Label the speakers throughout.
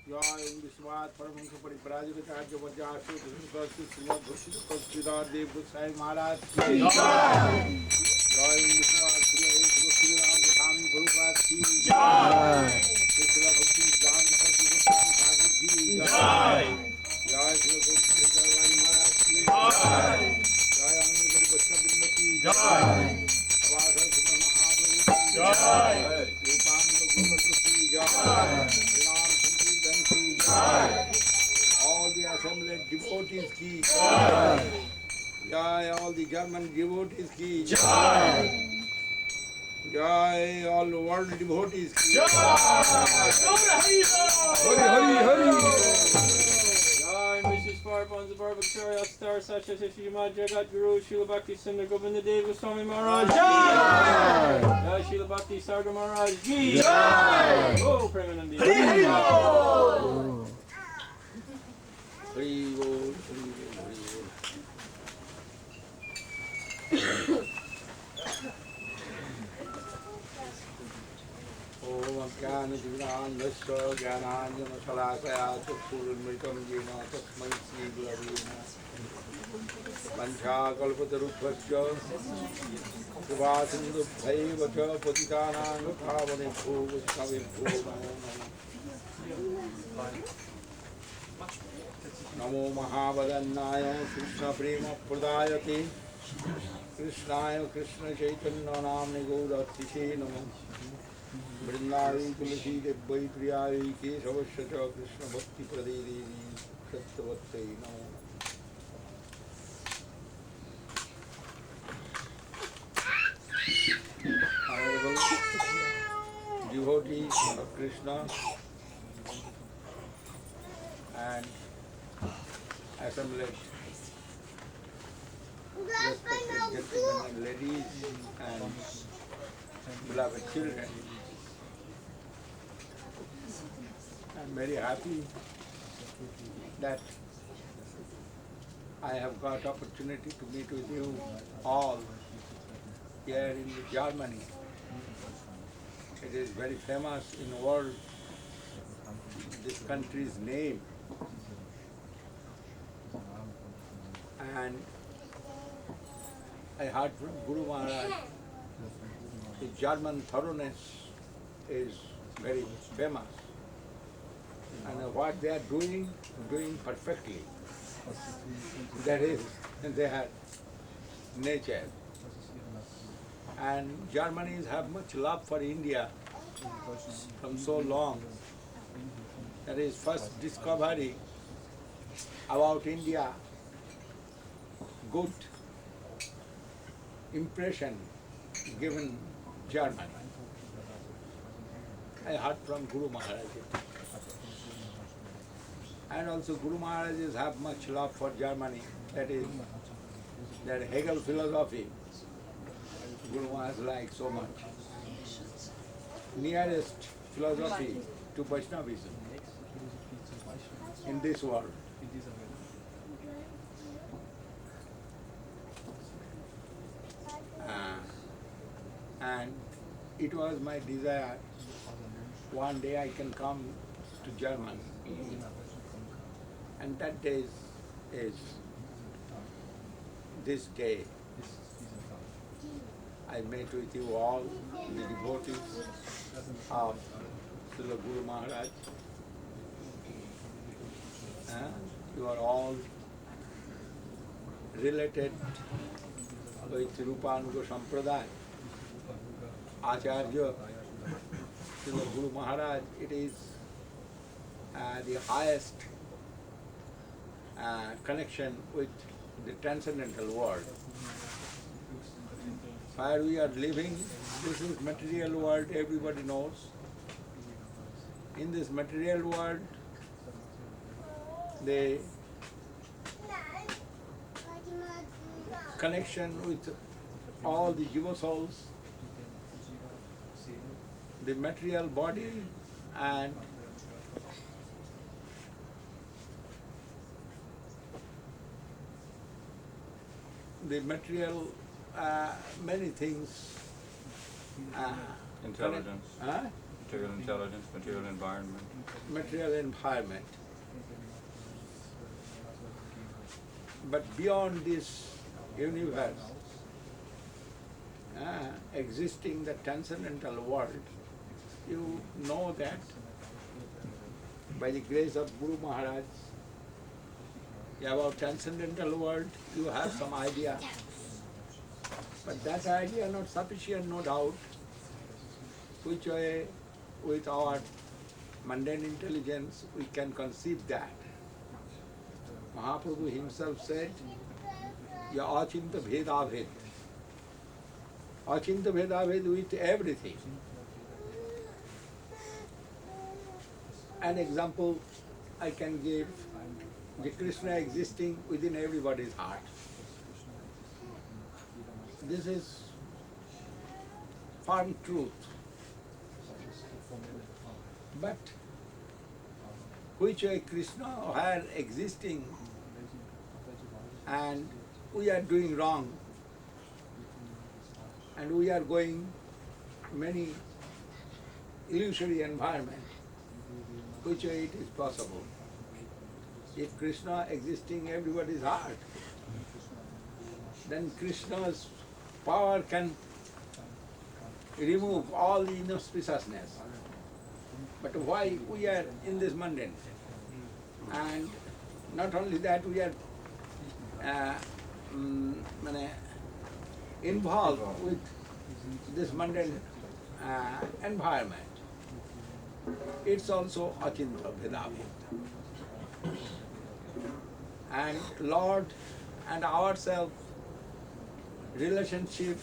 Speaker 1: Jai Vishwat Paramahansa Pariparajakarya Vajasu Dhruvastu Srila Govinda Dev Goswami Maharaj Ki Jai Vishwat Srila Ram Goswami Prabhupada Ki Jai Srila Bhakti Jai Goswami Thakur Ki Jai Jai Srila Govinda Maharaj Ki Jai Jai Anandagiri Vaishnavrinda Ki Jai Avasai Srila Mahaprabhu Ki Jai Rupananda Guruvatra Ki Jai all the assembled devotees ki jai. Jai, all the German devotees ki jai. Jai, all the world devotees ki jai. Hari Hari.
Speaker 2: Jai, Mrs. Parpanza Barbacharya Star Sacha Shishimad Jagat Guru Srila Bhakti Sundar Govinda Dev Goswami Maharaj Jai. Jai Srila Bhakti Sarga Maharaj Ji Jai. Oh, Premanandi. Hari Hari.
Speaker 1: Hari Bol, Hari Bol, Om Jnana-Divyanandasya Jnananjana-Shalakaya Chakshurunmritam Jena Tasmai Shri Gurave Namah Vancha-kalpatarubhasya Kripasindubhaiva cha Patitanang Pavanebhyo Vaishnavebhyo Namo Namo Mahavadannaya Krishna Prema Pradayate Krishnaya Krishna Chaitanya Namni Gaudathishe Namo Vrindavi Tulasi Devai Priyavi Kesavasya cha Krishna Bhakti Pradevi Sattvatte Namo Honorable devotees of Krishna and assembled respected gentlemen and ladies and beloved children. I'm very happy that I have got opportunity to meet with you all here in Germany. It is very famous in the world, this country's name. And I heard from Guru Maharaj, the German thoroughness is very famous. And what they are doing perfectly. That is their nature. And Germans have much love for India from so long. That is first discovery about India, good impression given Germany. I heard from Guru Maharaj. And also Guru Maharajas have much love for Germany. That is, that Hegel philosophy, Guru Maharaj likes so much. Nearest philosophy to Vaishnavism in this world. And it was my desire, one day I can come to Germany. And that day is this day. I met with you all, the devotees of Srila Guru Maharaj. You are all related with Rupanuga Sampradaya. Acharya, Srila Guru Maharaj, it is the highest connection with the transcendental world. Where we are living, this is material world, everybody knows. In this material world, the connection with all the jiva souls, the material body and the material, many things.
Speaker 3: Intelligence.
Speaker 2: Material intelligence, material environment.
Speaker 1: Material environment. But beyond this universe, existing the transcendental world, you know that by the grace of Guru Maharaj, about transcendental world, you have some idea. But that idea not sufficient, no doubt, which way with our mundane intelligence we can conceive that. Mahaprabhu himself said, Ya achintya bhedabhed. Achintya bhedabhed with everything. An example I can give, the Krishna existing within everybody's heart. This is firm truth. But which way Krishna are existing and we are doing wrong and we are going many illusory environment, which way it is possible? If Krishna existing everybody's heart, then Krishna's power can remove all the inauspiciousness. But why we are in this mundane? And not only that, we are involved with this mundane environment. It's also achintya bhedabhed. And Lord and ourselves relationship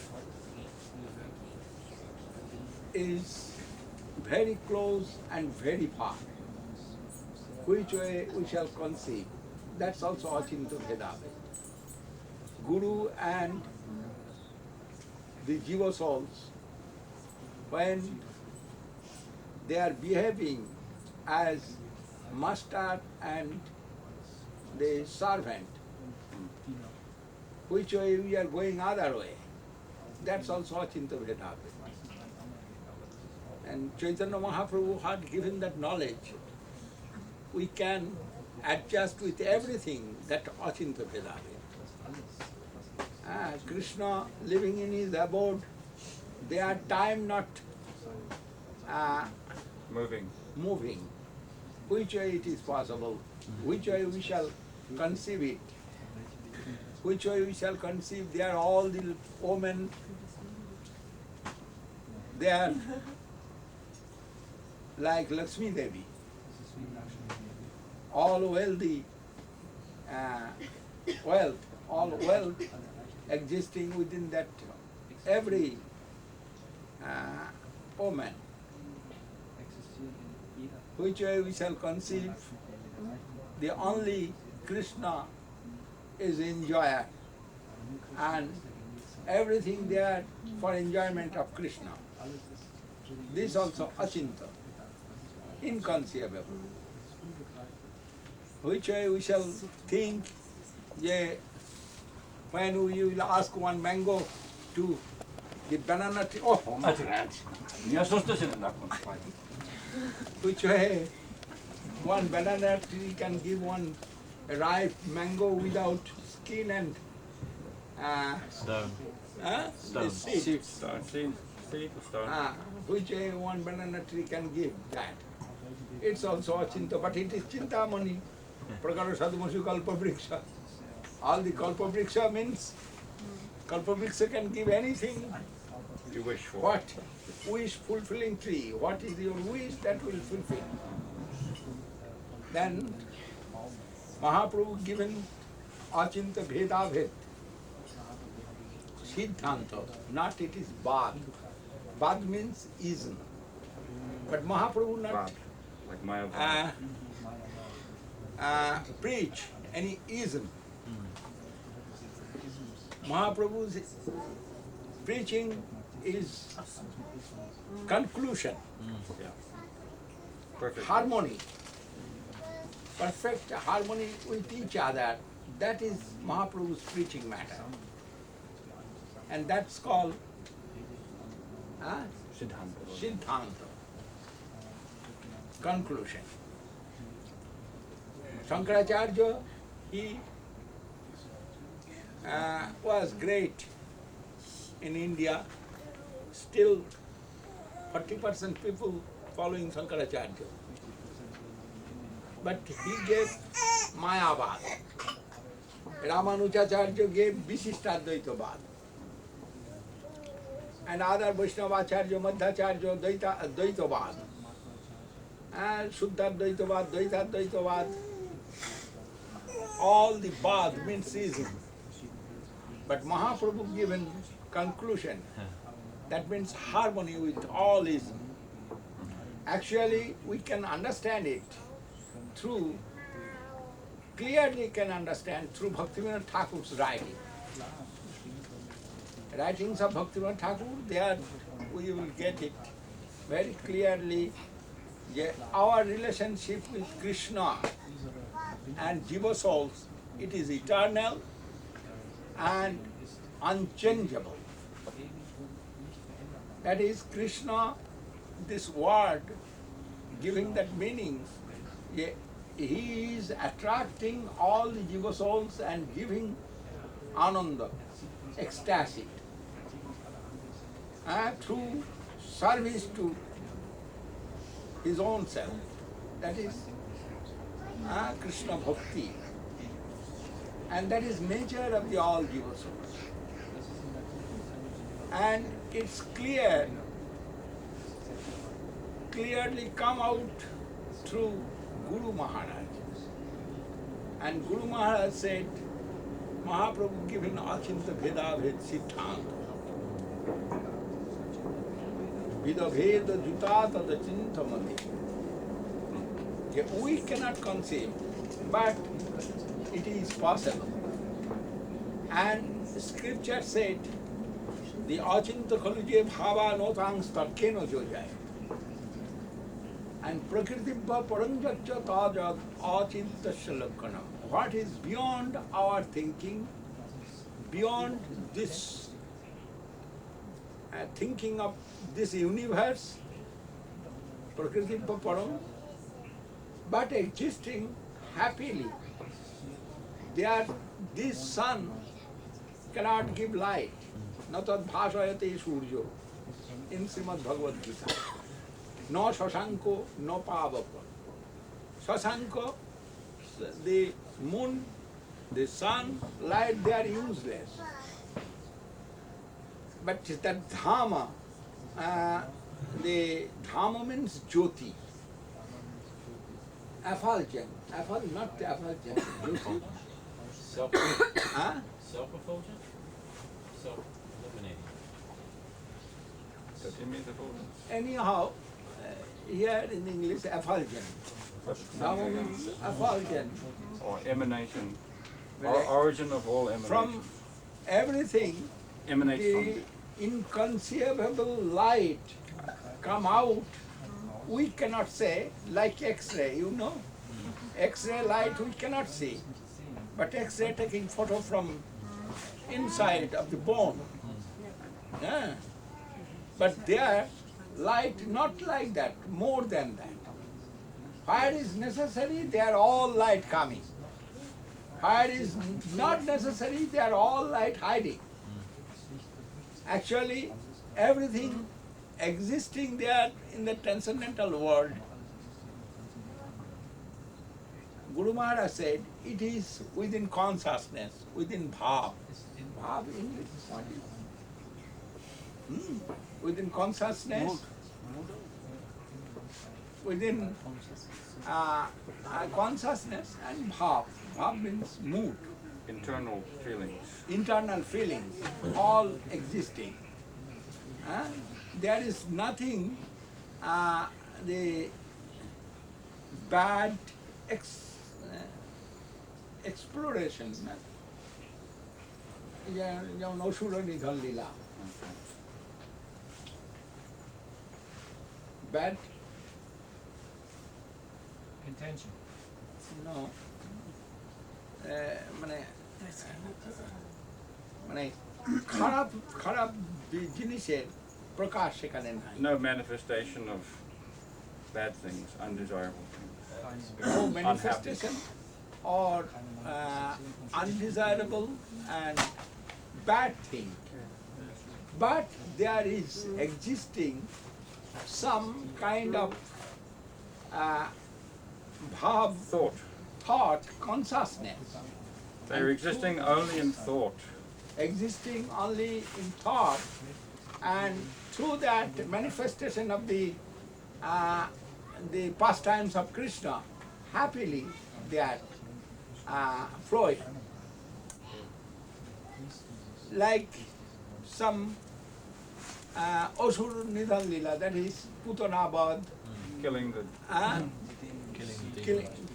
Speaker 1: is very close and very far. Which way we shall conceive? That's also achintya bhedabhed. Guru and the jiva souls, when they are behaving as master and the servant, which way we are going other way, that's also achintya bhedabhed. And Chaitanya Mahaprabhu had given that knowledge. We can adjust with everything that achintya bhedabhed. Krishna living in his abode, their time not moving. Which way it is possible? Which way we shall conceive it? Which way we shall conceive? They are all the women, they are like Lakshmi Devi, all wealthy, all wealth existing within that every woman. Which way we shall conceive? The only Krishna is enjoyer and everything there for enjoyment of Krishna. This also achintya, inconceivable. Which way we shall think, when we will ask one mango to the banana tree, which way one banana tree can give one ripe mango without skin and
Speaker 2: Stone.
Speaker 1: the seed.
Speaker 2: Stone.
Speaker 1: Which way one banana tree can give that. It's also achintya, but it is chintamani. Prakara sadhumasu kalpavriksha. All the kalpavriksha means kalpavriksha can give anything
Speaker 2: You wish for.
Speaker 1: what wish fulfilling tree. What is your wish that will fulfill? Then Mahaprabhu given achintya bhedabhed. Siddhanta, not it is bad. Bad means ism. But Mahaprabhu not
Speaker 2: Like Maya.
Speaker 1: Preach any ism. Mahaprabhu's preaching is conclusion,
Speaker 2: Perfect.
Speaker 1: harmony, perfect harmony with each other. That is Mahaprabhu's preaching matter. And that's called
Speaker 2: Siddhanta.
Speaker 1: Siddhanta. conclusion. Shankaracharya, he was great in India. Still 40% people following Shankaracharya. But he gave Mayavad. Ramanujacharya gave Vishishtadvaitavad. And other Vaishnavacharya, Madhacharya, Dvaitavad. And Shuddhadvaitavad, Dvaitadvaitavad. All the Vad means ism. But Mahaprabhu given conclusion. That means harmony with all ism. Actually, we can understand it clearly can understand through Bhaktivinoda Thakur's writing. Writings of Bhaktivinoda Thakur, there we will get it very clearly. Our relationship with Krishna and Jiva souls, it is eternal and unchangeable. That is Krishna, this word, giving that meaning, he is attracting all the Jiva souls and giving ananda, ecstasy, through service to his own self. That is Krishna Bhakti. And that is nature of the all Jiva souls. And it's clearly come out through Guru Maharaj. And Guru Maharaj said, Mahaprabhu given achintya bheda bhed siddhanta. Vida bheda jutata da chintamati. We cannot conceive, but it is possible. And scripture said, the achintya khaluje bhava notang starkeno jojaya. And prakriti-bha paranjaccha tajad achintya lakhanam. What is beyond our thinking, beyond this thinking of this universe, prakriti-bha param, but existing happily. This sun cannot give light. Natad bhasayate suryo in Srimad Bhagavad Gita. No Shashanko, no Pavaka. Shashanko, the moon, the sun, light, they are useless. But that Dhamma, the Dhamma means Jyoti. Effulgent. Not effulgent. Jyoti.
Speaker 2: Self-effulgent? Self-illuminating.
Speaker 1: Anyhow, here in English, effulgent. Dhamma means effulgent.
Speaker 3: Or emanation. Origin of all emanation.
Speaker 1: From everything,
Speaker 3: Emanates
Speaker 1: the inconceivable light come out. We cannot say, like X-ray, you know. X-ray light we cannot see. But X-ray taking photo from inside of the bone. Yeah. But there, light not like that, more than that. Where is necessary, they are all light coming. Where is not necessary, they are all light hiding. Actually, everything existing there in the transcendental world, Guru Maharaj said, it is within consciousness, within bhav. Bhav in English, what is it? Within consciousness, within consciousness and bhav. Bhav means mood.
Speaker 3: internal feelings.
Speaker 1: Internal feelings, all existing. There is nothing, the bad exploration. যেমন অসুর নিধন লীলা, bad
Speaker 4: intention.
Speaker 1: no, মানে খারাপ খারাপ জিনিসের প্রকাশ সেখানে নাই।
Speaker 3: No manifestation of bad things, undesirable things.
Speaker 4: No manifestation or undesirable and bad thing. But there is existing some kind of bhav, thought, consciousness.
Speaker 3: They are existing only in thought.
Speaker 4: Existing only in thought, and through that manifestation of the pastimes of Krishna, happily they are flowing. Like some Asur Nidhan Lila, that is Putana Bad,
Speaker 3: Killing the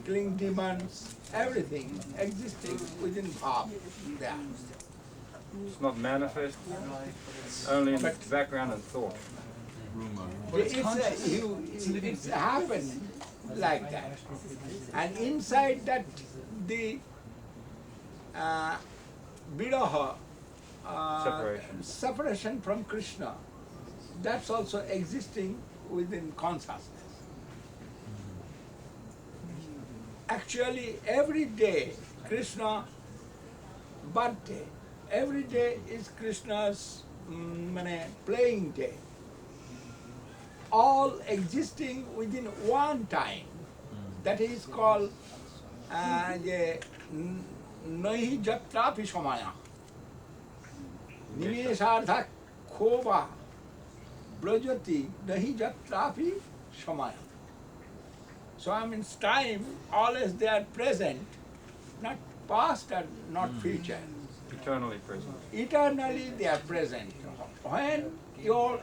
Speaker 4: killing demons, everything existing within Bhav there.
Speaker 3: it's not manifest, only in the background and thought.
Speaker 4: It's happened like that. And inside that, the viraha, separation from Krishna, that's also existing within consciousness. Actually, every day, Krishna birthday, every day is Krishna's playing day. All existing within one time. That is called Nahi Jatrapi Samaya. Nimesartha Khova Brajati Nahi Jatrapi Samaya. So I mean, time, always they are present, not past and not future.
Speaker 3: Eternally present.
Speaker 4: Eternally they are present. When your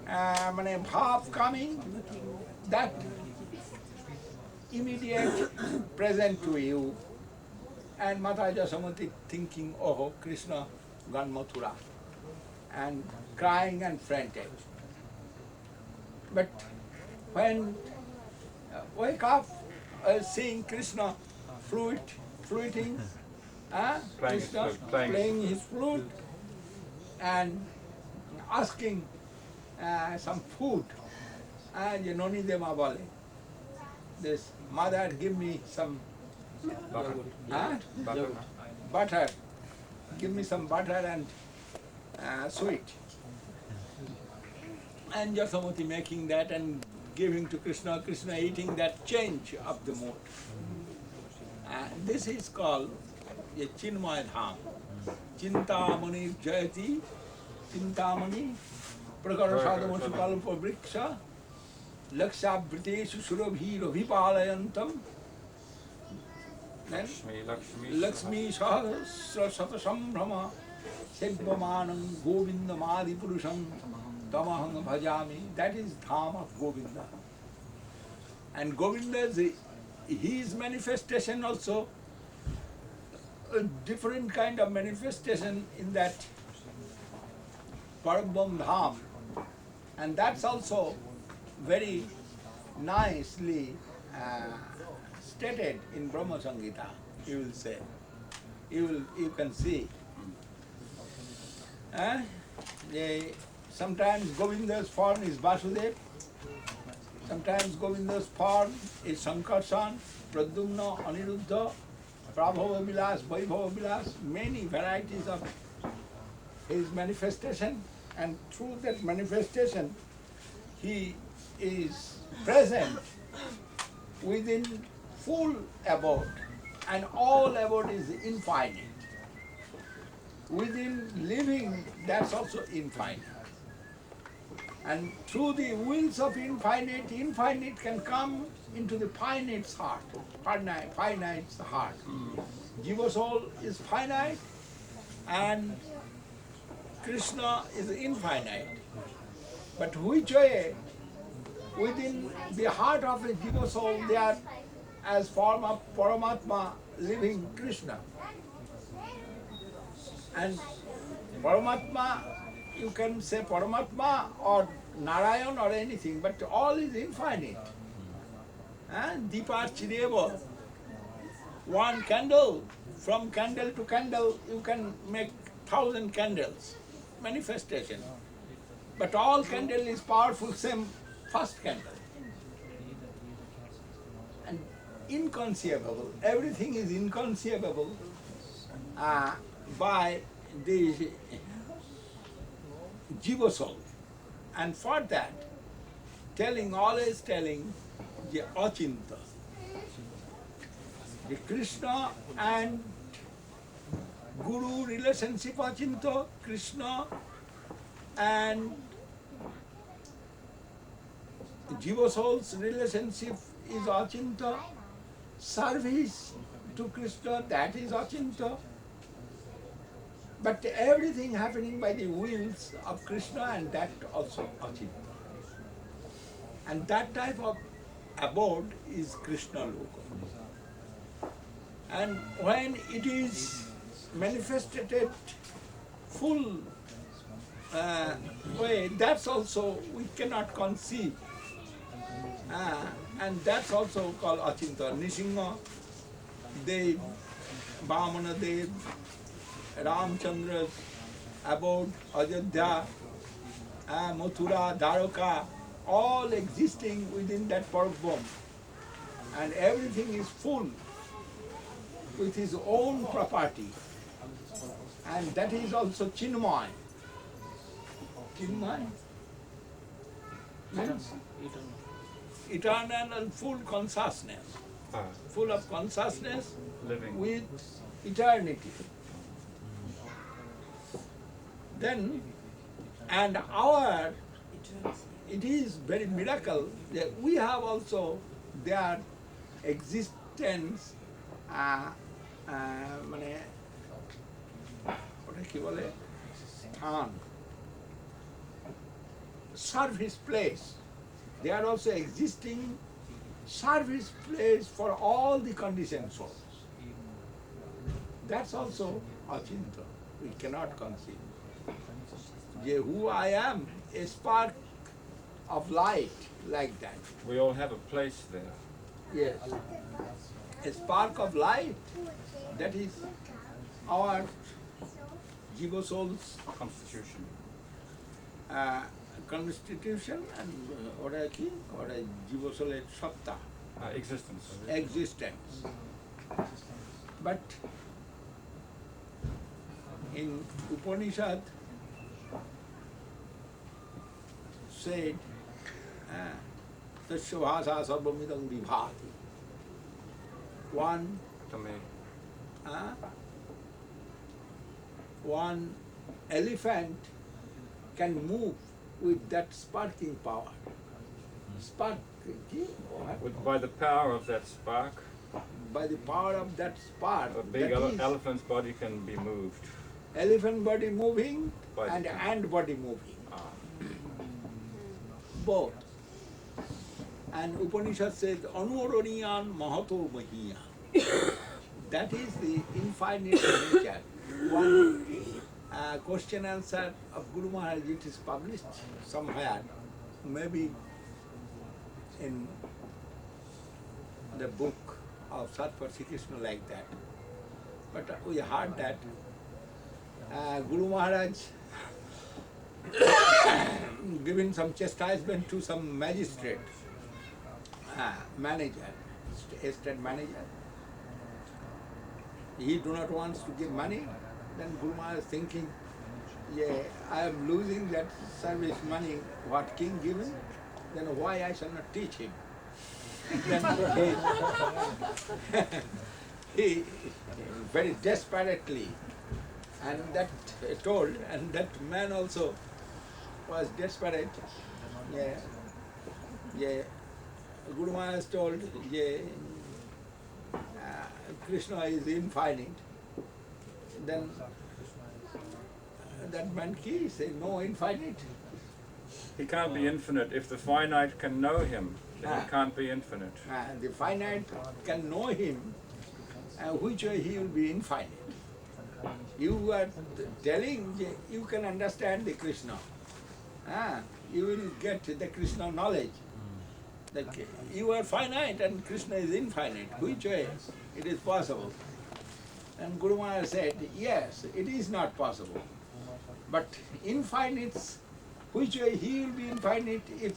Speaker 4: bhav coming, that immediate present to you, and Mata Jasamati thinking, oh, Krishna gone Mathura, and crying and frantic. But when wake up, seeing Krishna fluting, Krishna playing his flute, and asking some food, and Noni Dema Bale, this mother give me some butter, give me some butter and sweet. And Jasamati making that and giving to Krishna, Krishna eating that change of the mood. This is called a Chinmaya Dham. Chintamani Jayati, Chintamani Prakara Sadhama Sukalpa Vriksha, Laksha Briteshu Surabhi Rabhipalayantam, then Lakshmi Sahasra Satasambrahma, Segvamanam Govinda Madi Purusham, Tamahang Bhajami, that is Dham of Govinda. And Govinda's, his manifestation also, a different kind of manifestation in that Parabham Dham. And that's also very nicely stated in Brahma Samhita, you will say. You can see. Sometimes Govinda's form is Vasudev, sometimes Govinda's form is Sankarsan, Pradyumna, Aniruddha, Prabhava Vilas, Vaibhava Vilas, many varieties of his manifestation, and through that manifestation he is present within full abode, and all abode is infinite. Within living, that's also infinite. And through the wheels of infinite, infinite can come into the finite's heart, finite's heart. Jiva soul is finite and Krishna is infinite. But which way, within the heart of a Jiva soul, they are as form of Paramatma living Krishna. And Paramatma, you can say Paramatma or Narayan or anything, but all is infinite. Deepa Chideva, one candle, from candle to candle you can make 1,000 candles, manifestation. But all candle is powerful, same first candle. inconceivable. Everything is inconceivable by the jiva soul. And for that, always telling the achintya. The Krishna and Guru relationship achintya, Krishna and jiva soul's relationship is achintya. Service to Krishna, that is achintya. But everything happening by the wills of Krishna, and that also achintya. And that type of abode is Krishna Loka. And when it is manifested full way, that's also we cannot conceive. And that's also called achintya. Nisingha, Dev, Vamana Dev, Ramchandra's abode, Ajodhya, Mathura, Dwaraka, all existing within that Parabham. And everything is full with his own property. And that is also Chinmay. Chinmay means eternal and full consciousness. Full of consciousness
Speaker 3: Living.
Speaker 4: with eternity. Then, and it is very miracle that we have also their existence, মানে ওটা কি বলে স্থান, service place. They are also existing service place for all the conditioned souls. That's also achintya. We cannot conceive. Who I am, a spark of light like that.
Speaker 3: We all have a place there.
Speaker 4: Yes. A spark of light, that is our jiva soul's
Speaker 3: Constitution.
Speaker 4: constitution and ওটা কি ওটা jiva soul's satta,
Speaker 3: Existence.
Speaker 4: existence. But in Upanishad said, tasya bhasa sarvamidam vibhati. One elephant can move with that sparking power.
Speaker 3: By the power of that spark,
Speaker 4: By the power of that spark,
Speaker 3: a big
Speaker 4: that is
Speaker 3: elephant's body can be moved.
Speaker 4: elephant body moving
Speaker 3: By the
Speaker 4: and
Speaker 3: power.
Speaker 4: ant body moving.
Speaker 3: Ah.
Speaker 4: Both. And Upanishad says, Anuraniyan Mahato Mahiya. That is the infinite nature. One question answer of Guru Maharaj, it is published somewhere, maybe in the book of Satpar Sri Krishna like that. But we heard that Guru Maharaj giving some chastisement to some magistrate, manager, estate manager. He do not want to give money. Then Guru Maharaj is thinking, I am losing that service money, what king given, then why I shall not teach him? Then he very desperately, and that told, and that man also was desperate. Guru Maharaj told, Krishna is infinite. Then that man he said, no, infinite.
Speaker 3: He can't be infinite. If the finite can know him, then he
Speaker 4: Ah.
Speaker 3: can't be infinite.
Speaker 4: The finite can know him, which way he will be infinite. You are telling, you can understand the Krishna. You will get the Krishna knowledge. That you are finite and Krishna is infinite. Which way it is possible? And Guru Maharaj said, yes, it is not possible. But infinite, which way he will be infinite if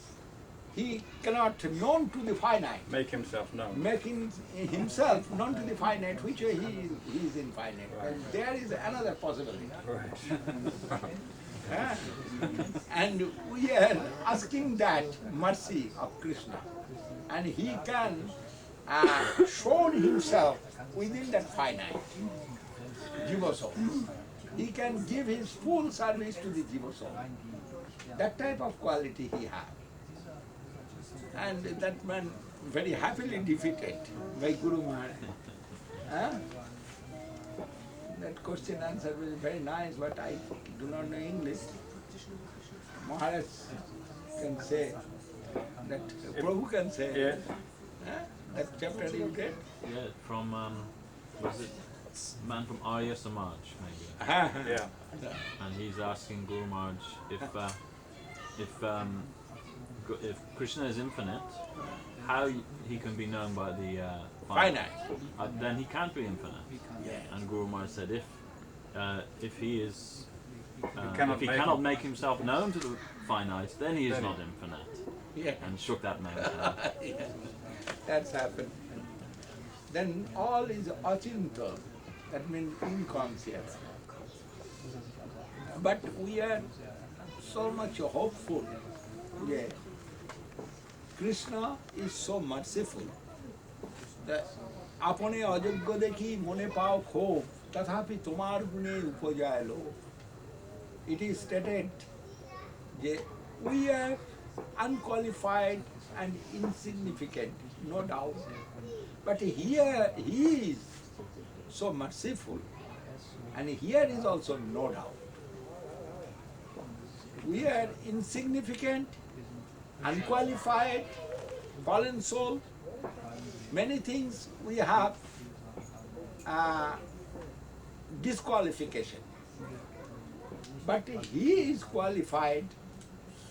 Speaker 4: he cannot known to the finite,
Speaker 3: Make himself known.
Speaker 4: making himself known to the finite, which way he is infinite. And there is another possibility.
Speaker 3: Right.
Speaker 4: And we are asking that mercy of Krishna. And he can show himself within that finite Jiva soul. He can give his full service to the Jiva soul. That type of quality he has. And that man very happily defeated by Guru Maharaj. That question answer was very nice, but I do not know English. Maharaj can say, that Prabhu can say,
Speaker 3: Yes.
Speaker 4: that chapter you get.
Speaker 5: Yeah, from was it man from Arya Samaj maybe?
Speaker 3: Yeah.
Speaker 5: And he's asking Guru Maharaj if Krishna is infinite, how he can be known by the finite. Then he can't be infinite. And Guru Maharaj said if he is if he cannot make himself known to the finite, then he is not infinite.
Speaker 4: Yeah.
Speaker 5: And shook that man's hand.
Speaker 4: That's happened. Then all is achintya, that means inconscious. But we are so much hopeful. Yeah. Krishna is so merciful. আপনে অযোগ্য দেখি মনে পাও ক্ষোভ তথাপি তোমার গুণে উপজায় লোভ. It is stated that we are unqualified and insignificant, no doubt. But here he is so merciful, and here is also no doubt. We are insignificant, unqualified, fallen soul. Many things we have disqualification. But he is qualified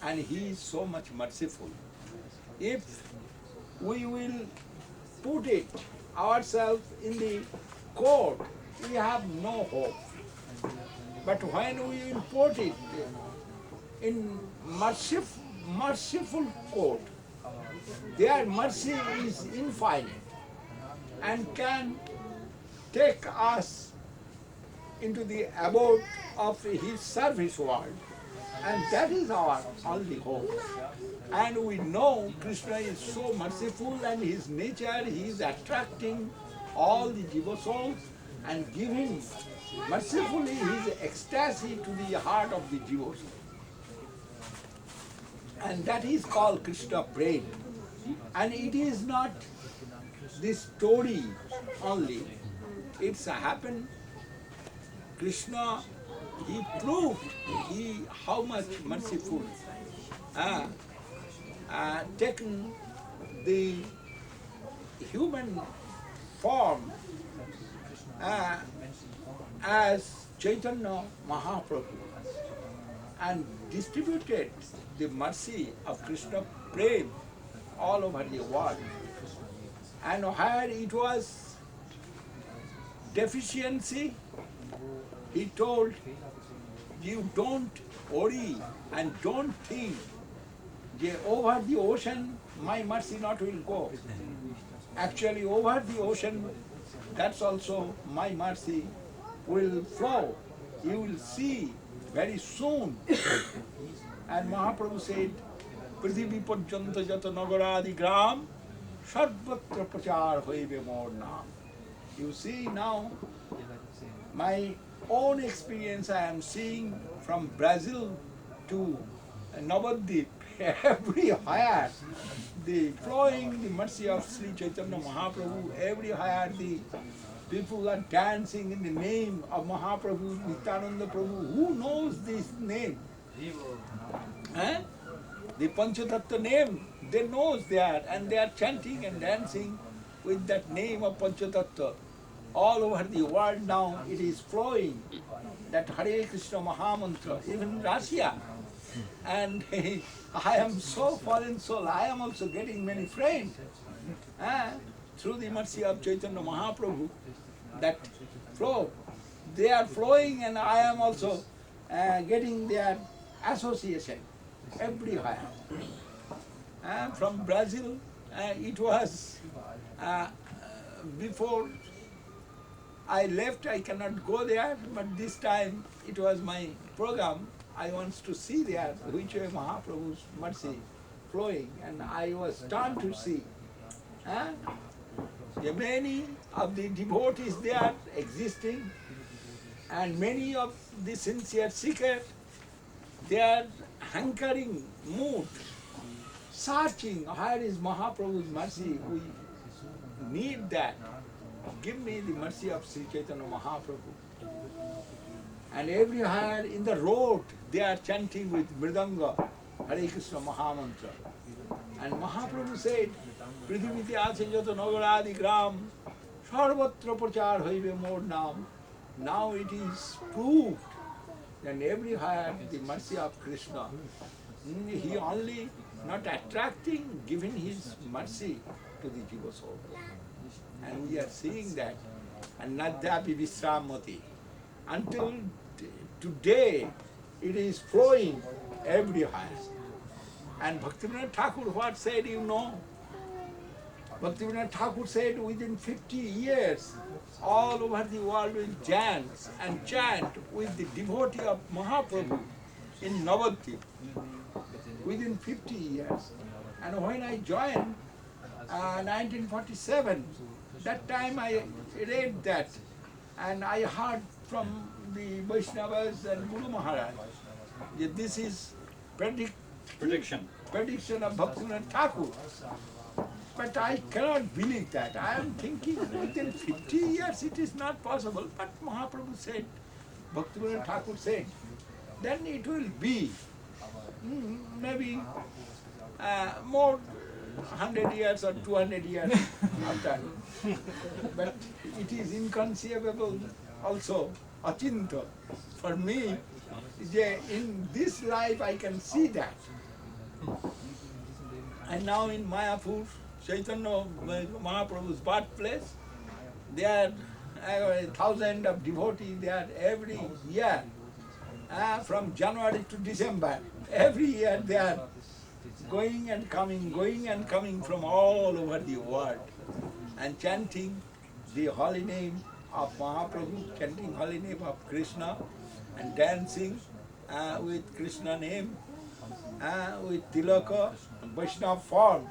Speaker 4: and he is so much merciful. If we will put it ourselves in the court, we have no hope. But when we will put it in merciful court, their mercy is infinite and can take us into the abode of his service world. And that is our only hope. And we know Krishna is so merciful and his nature, he is attracting all the Jiva souls and giving mercifully his ecstasy to the heart of the Jiva soul. And that is called Krishna Prema. And it is not this story only. It's happened. Krishna, he proved how much merciful. Taken the human form as Chaitanya Mahaprabhu and distributed the mercy of Krishna Prema all over the world. And where it was deficiency, he told, you don't worry and don't think that over the ocean my mercy not will go. Actually over the ocean, that's also my mercy will flow. You will see very soon. And Mahaprabhu said, পৃথিবী পর্যন্ত যত নগরাদি গ্রাম সর্বত্র প্রচার হইবে মোর নাম. You see now, my own experience I am seeing from Brazil to Navadvip, everywhere the flowing the mercy of Sri Chaitanya Mahaprabhu, everywhere the people are dancing in the name of Mahaprabhu, Nityananda Prabhu. Who knows this name? The Panchatattva name, they knows that, and they are chanting and dancing with that name of Panchatattva. All over the world now it is flowing, that Hare Krishna Mahamantra, even in Russia. And I am so fallen soul, I am also getting many friends through the mercy of Chaitanya Mahaprabhu, that flow. They are flowing and I am also getting their association everywhere. from Brazil. It was before I left, I cannot go there, but this time it was my program. I want to see there which way Mahaprabhu's mercy flowing, and I was stunned to see. Many of the devotees there existing, and many of the sincere seekers, they are hankering mood, searching, where is Mahaprabhu's mercy? We need that. Give me the mercy of Sri Chaitanya Mahaprabhu. And everywhere in the road, they are chanting with Mridanga, Hare Krishna Mahamantra. And Mahaprabhu said, Prithiviti ache jato nagaradi gram, sarvatra prachar hoibe mor nam. Now it is proved that everywhere the mercy of Krishna, he only not attracting, giving his mercy to the jiva soul. And we are seeing that. And Nadyapi Visramati. Until today, it is flowing everywhere. And Bhaktivinoda Thakur, what said, you know? Bhaktivinoda Thakur said within 50 years, all over the world will dance and chant with the devotee of Mahaprabhu in Navadvip. Within 50 years. And when I joined 1947, that time I read that, and I heard from the Vaishnavas and Guru Maharaj that this is prediction of Bhaktivinoda Thakur. But I cannot believe that. I am thinking within 50 years it is not possible. But Mahaprabhu said, Bhaktivinoda Thakur said, then it will be maybe more 100 years or 200 years after. But it is inconceivable also, achintya. For me, in this life I can see that. And now in Mayapur, Chaitanya Mahaprabhu's birthplace, there are 1,000 of devotees there every year, from January to December. Every year they are going and coming from all over the world and chanting the holy name of Mahaprabhu, chanting holy name of Krishna and dancing with Krishna name, with Tilaka, Vaishnava form.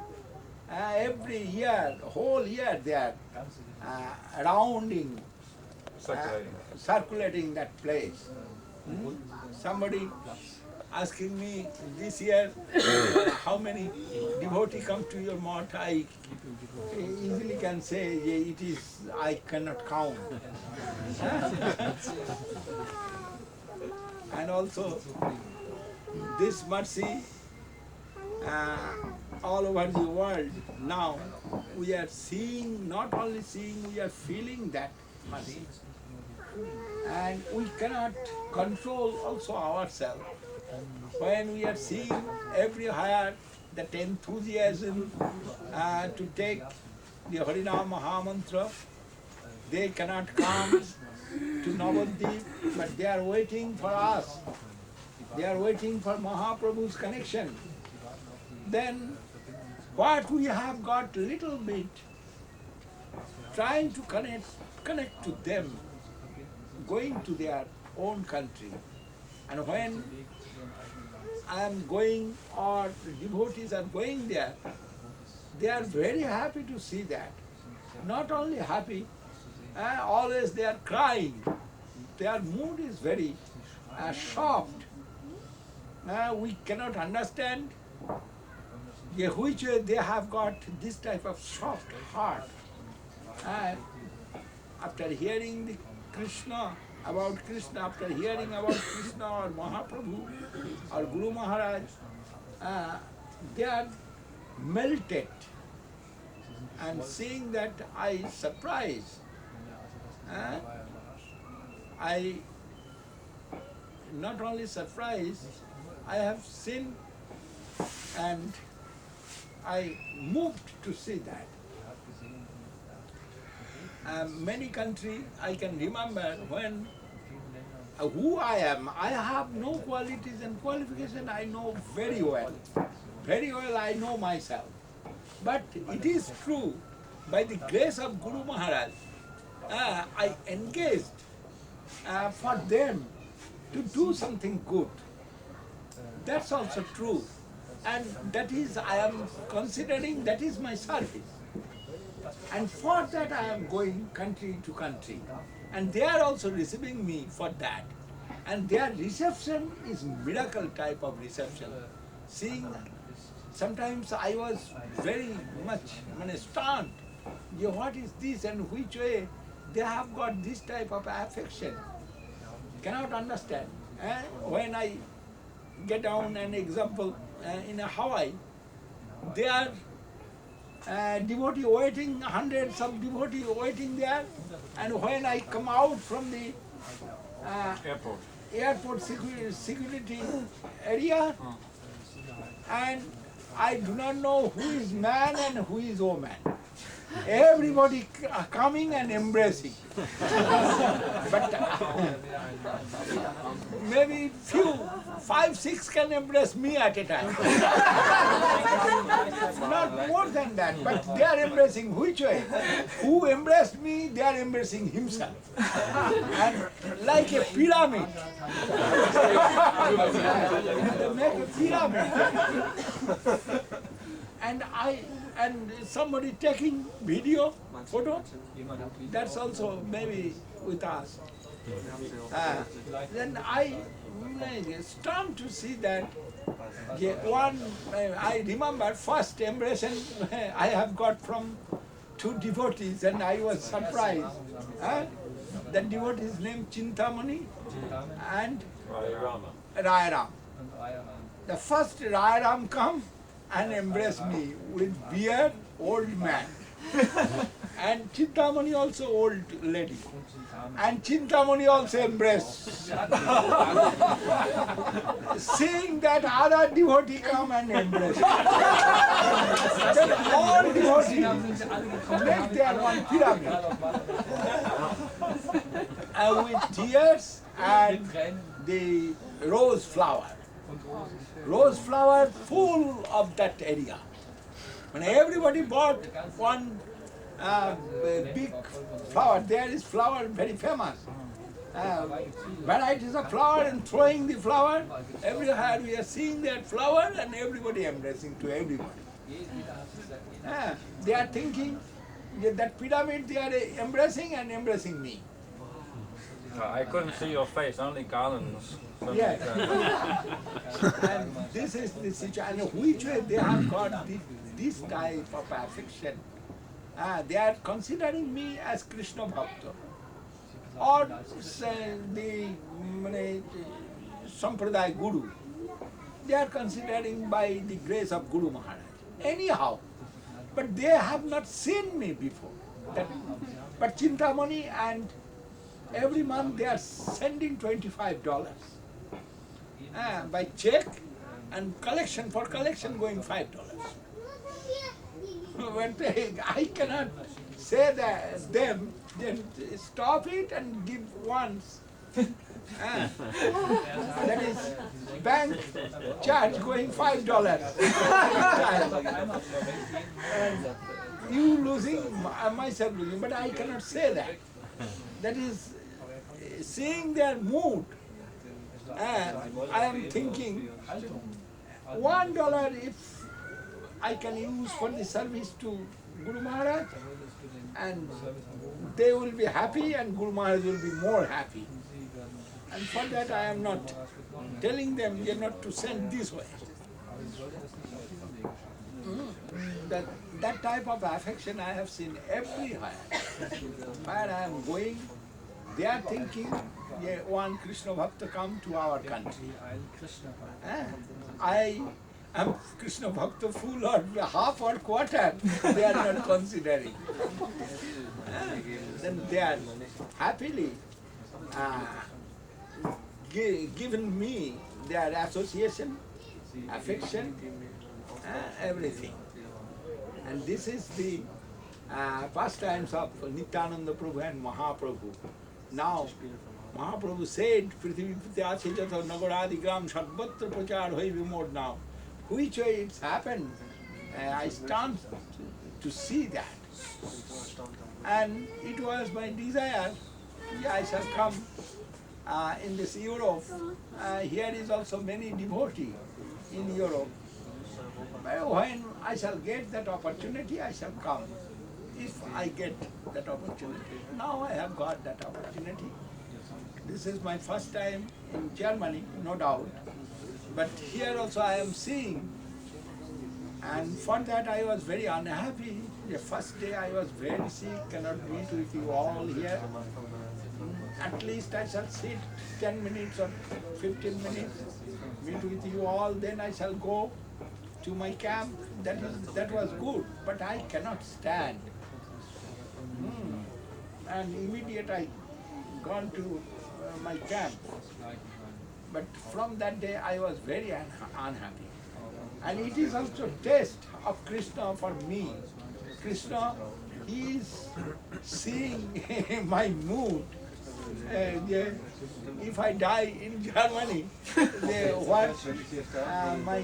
Speaker 4: Every year, whole year they are rounding, circulating that place. Somebody asking me this year how many devotees come to your mouth, I easily can say it is, I cannot count. And also this mercy all over the world now, we are seeing, not only seeing, we are feeling that mercy. And we cannot control also ourselves. When we are seeing everywhere that enthusiasm to take the Harinam Mahamantra, they cannot come to Navadvip, but they are waiting for us. They are waiting for Mahaprabhu's connection. Then what we have got little bit, trying to connect to them, going to their own country. And when I am going or the devotees are going there, they are very happy to see that. Not only happy, always they are crying. Their mood is very soft. We cannot understand which way they have got this type of soft heart. After hearing the Krishna, after hearing about Krishna or Mahaprabhu or Guru Maharaj, they are melted. And seeing that, I surprised. I not only surprised, I have seen and I moved to see that. Many countries I can remember when who I am. I have no qualities and qualification I know very well. very well I know myself. But it is true, by the grace of Guru Maharaj, I engaged for them to do something good. That's also true. And that is, I am considering that is my service. And for that I am going country to country. And they are also receiving me for that. And their reception is miracle type of reception. Seeing, sometimes I was very much stunned. Yeah, what is this and which way they have got this type of affection? Cannot understand. When I get down an example in Hawaii, they are devotee waiting, hundreds of devotees waiting there, and when I come out from the airport security area, and I do not know who is man and who is woman. Everybody coming and embracing. But maybe few, 5, 6 can embrace me at a time. Not more than that, but they are embracing which way? Who embraced me, they are embracing himself. And like a pyramid. They make a pyramid. And somebody taking video, photo, that's also maybe with us. Then I stunned to see that I remember first embrace I have got from 2 devotees, and I was surprised. The devotee's name Chintamani and Rayaram. The first Rayaram come and embrace me with beard, old man. And Chintamani also old lady. And Chintamani also embraced. Seeing that other devotee come and embrace. Then all devotees make their one pyramid. And with tears and the rose flower. Rose flower full of that area. When everybody bought one big flower, there is flower very famous. Varieties of flower and throwing the flower. Everywhere we are seeing that flower and everybody embracing to everybody. They are thinking that pyramid they are embracing and embracing me.
Speaker 3: I couldn't see your face, only garlands.
Speaker 4: Yes. And this is the situation. Which way they have got this type of affection? They are considering me as Krishna Bhakta. Or the Sampradaya Guru. They are considering by the grace of Guru Maharaj. Anyhow. But they have not seen me before. But Chintamani and every month they are sending $25 by check, and collection going $5. When I cannot say that them, then stop it and give once. That is bank charge going $5. And you losing, myself losing, but I cannot say that. That is seeing their mood. I am thinking $1 if I can use for the service to Guru Maharaj, and they will be happy and Guru Maharaj will be more happy. And for that I am not telling them they are not to send this way. That type of affection I have seen everywhere. Where I am going, they are thinking, one Krishna Bhakta come to our country. I am Krishna Bhakta full or half or quarter, they are not considering. Then they are happily given me their association, affection, everything. And this is the pastimes of Nityananda Prabhu and Mahaprabhu. Now, Mahaprabhu said, Prithvi Pritya Chejata Nagaradi Gram Sarvatra Prachar Hoi Vimod now. which way it's happened, I stand to see that. And it was my desire, yeah, I shall come in this Europe. Here is also many devotees in Europe. When I shall get that opportunity, I shall come. If I get that opportunity. Now I have got that opportunity. This is my first time in Germany, no doubt. But here also I am seeing. And for that I was very unhappy. The first day I was very sick, cannot meet with you all here. At least I shall sit 10 minutes or 15 minutes, meet with you all, then I shall go to my camp. That was good, but I cannot stand. And immediate I gone to my camp. But from that day I was very unhappy. And it is also test of Krishna for me. Krishna is seeing my mood. If I die in Germany, my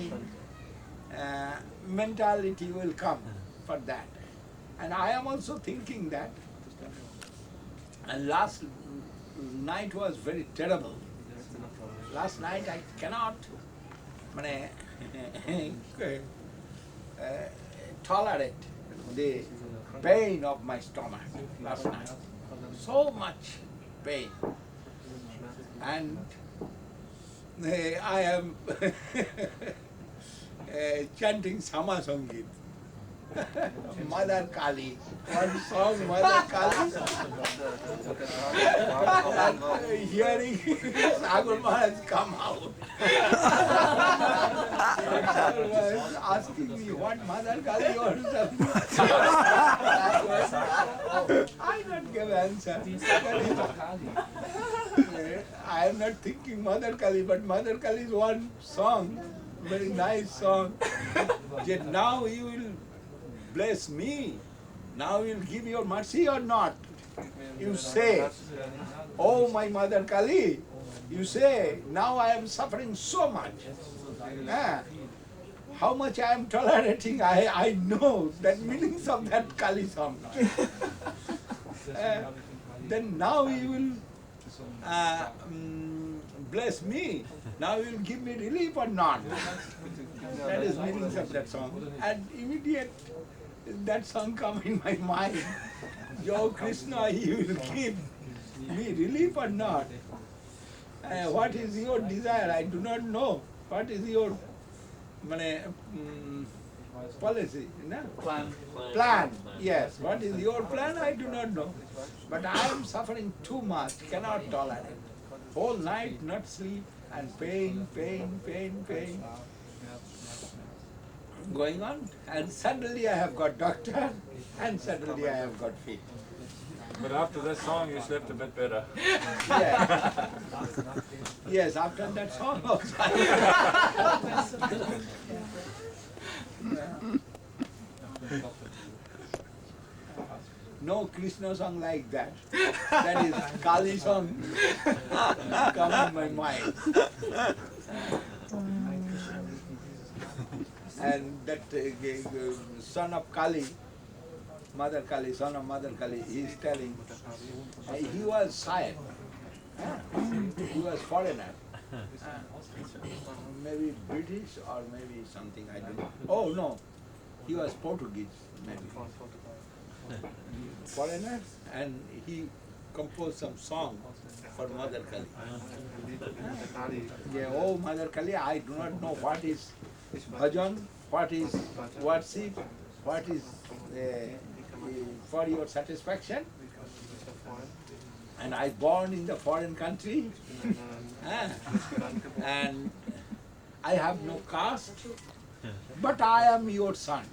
Speaker 4: mentality will come for that. And I am also thinking that. And last night was very terrible. Last night I cannot tolerate the pain of my stomach last night. So much pain. And I am chanting Sama Sangit. Mother Kali. One song, Mother Kali. And hearing Sagar Maharaj come out. Was asking me what Mother Kali or something. I not give answer. I am not thinking Mother Kali, but Mother Kali is one song, very nice song. Yet now you will bless me. Now you will give your mercy or not? You say, oh my Mother Kali, you say, now I am suffering so much. How much I am tolerating, I know that meanings of that Kali song. Then now you will bless me. Now you will give me relief or not? That is meanings of that song. And immediate that song come in my mind. Yo Krishna, you will give me relief or not? What is your desire? I do not know. What is your policy? No? Plan. Yes. What is your plan? I do not know. But I am suffering too much, cannot tolerate. Whole night not sleep and pain going on. And suddenly I have got doctor and suddenly I have got fit.
Speaker 3: But after that song, you slept a bit better.
Speaker 4: Yeah. Yes, after that song also. No Krishna song like that. That is Kali song come in my mind. And that son of Kali, Mother Kali, son of Mother Kali, he is telling, he was shy. He was foreigner. Maybe British or maybe something, I don't know. Oh no, he was Portuguese, maybe. Foreigner, and he composed some song for Mother Kali. Yeah, oh Mother Kali, I do not know what is bhajan, what is worship, what is for your satisfaction. And I born in the foreign country, and I have no caste, but I am your son.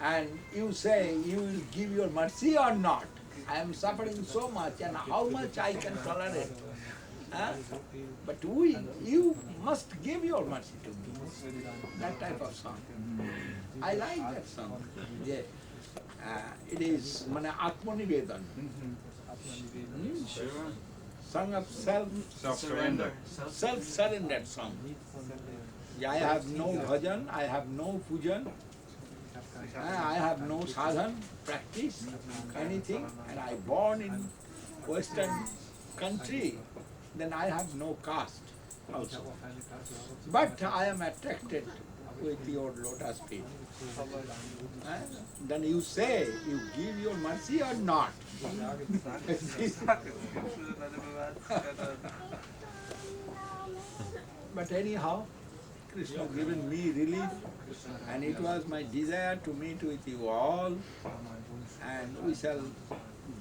Speaker 4: And you say you will give your mercy or not? I am suffering so much, and how much I can tolerate? But you must give your mercy to me. That type of song. I like that song. Yeah. It is Atmanivedan. Song of self-surrender. Self-surrendered song. I have no bhajan, I have no pujan, I have no sadhan, practice, anything, and I born in Western country, then I have no caste also. But I am attracted with your lotus feet. Then you say, you give your mercy or not? But anyhow, Krishna given me relief, and it was my desire to meet with you all, and we shall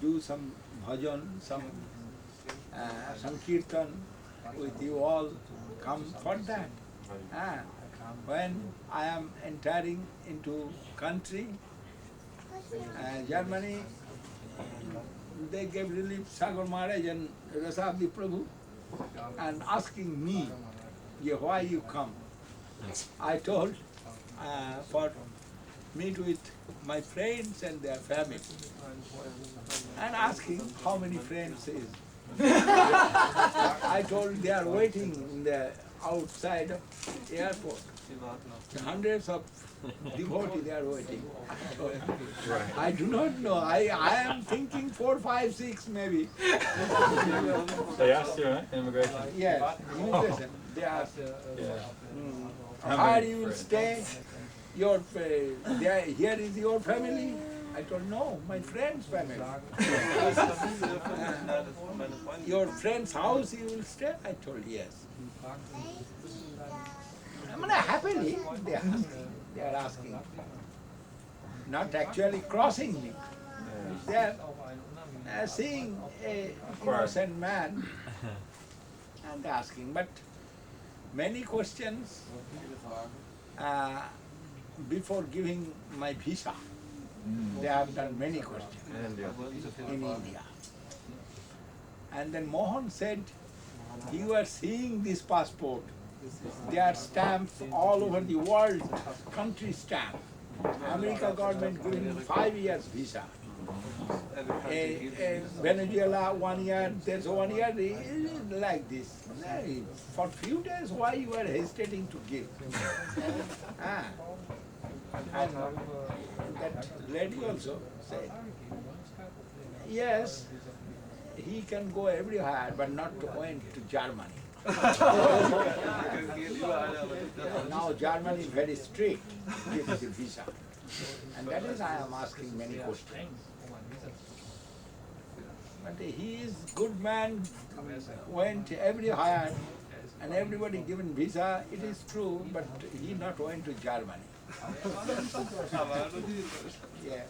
Speaker 4: do some bhajan, some sankirtan with you all. Come for that. When I am entering into country, Germany, they gave relief Sagar Maharaj and Rasabdi Prabhu, and asking me, why you come? I told, for meet with my friends and their family, and asking how many friends is. I told they are waiting in the outside of airport. Hundreds of devotees they are waiting. I do not know. I am thinking 4, 5, 6 maybe.
Speaker 3: They asked you, right? Immigration.
Speaker 4: Yes, immigration. They asked, how you will stay? Your here is your family? I told no, my friend's family. Your friend's house you will stay? I told yes. I mean, happily they are asking. Not actually crossing me. They are seeing a innocent man and asking. But many questions before giving my visa. They have done many questions in India. And then Mohan said, you are seeing this passport. They are stamps all over the world, country stamp. America government giving 5 years visa. Venezuela 1 year, there's 1 year like this. For few days, why you are hesitating to give? And that lady also said, yes, he can go everywhere, but not to go into Germany. Now Germany is very strict, gives the visa. And that is I am asking many questions. But he is good man, went everywhere, and everybody given visa, it is true, but he not went to Germany. Yeah.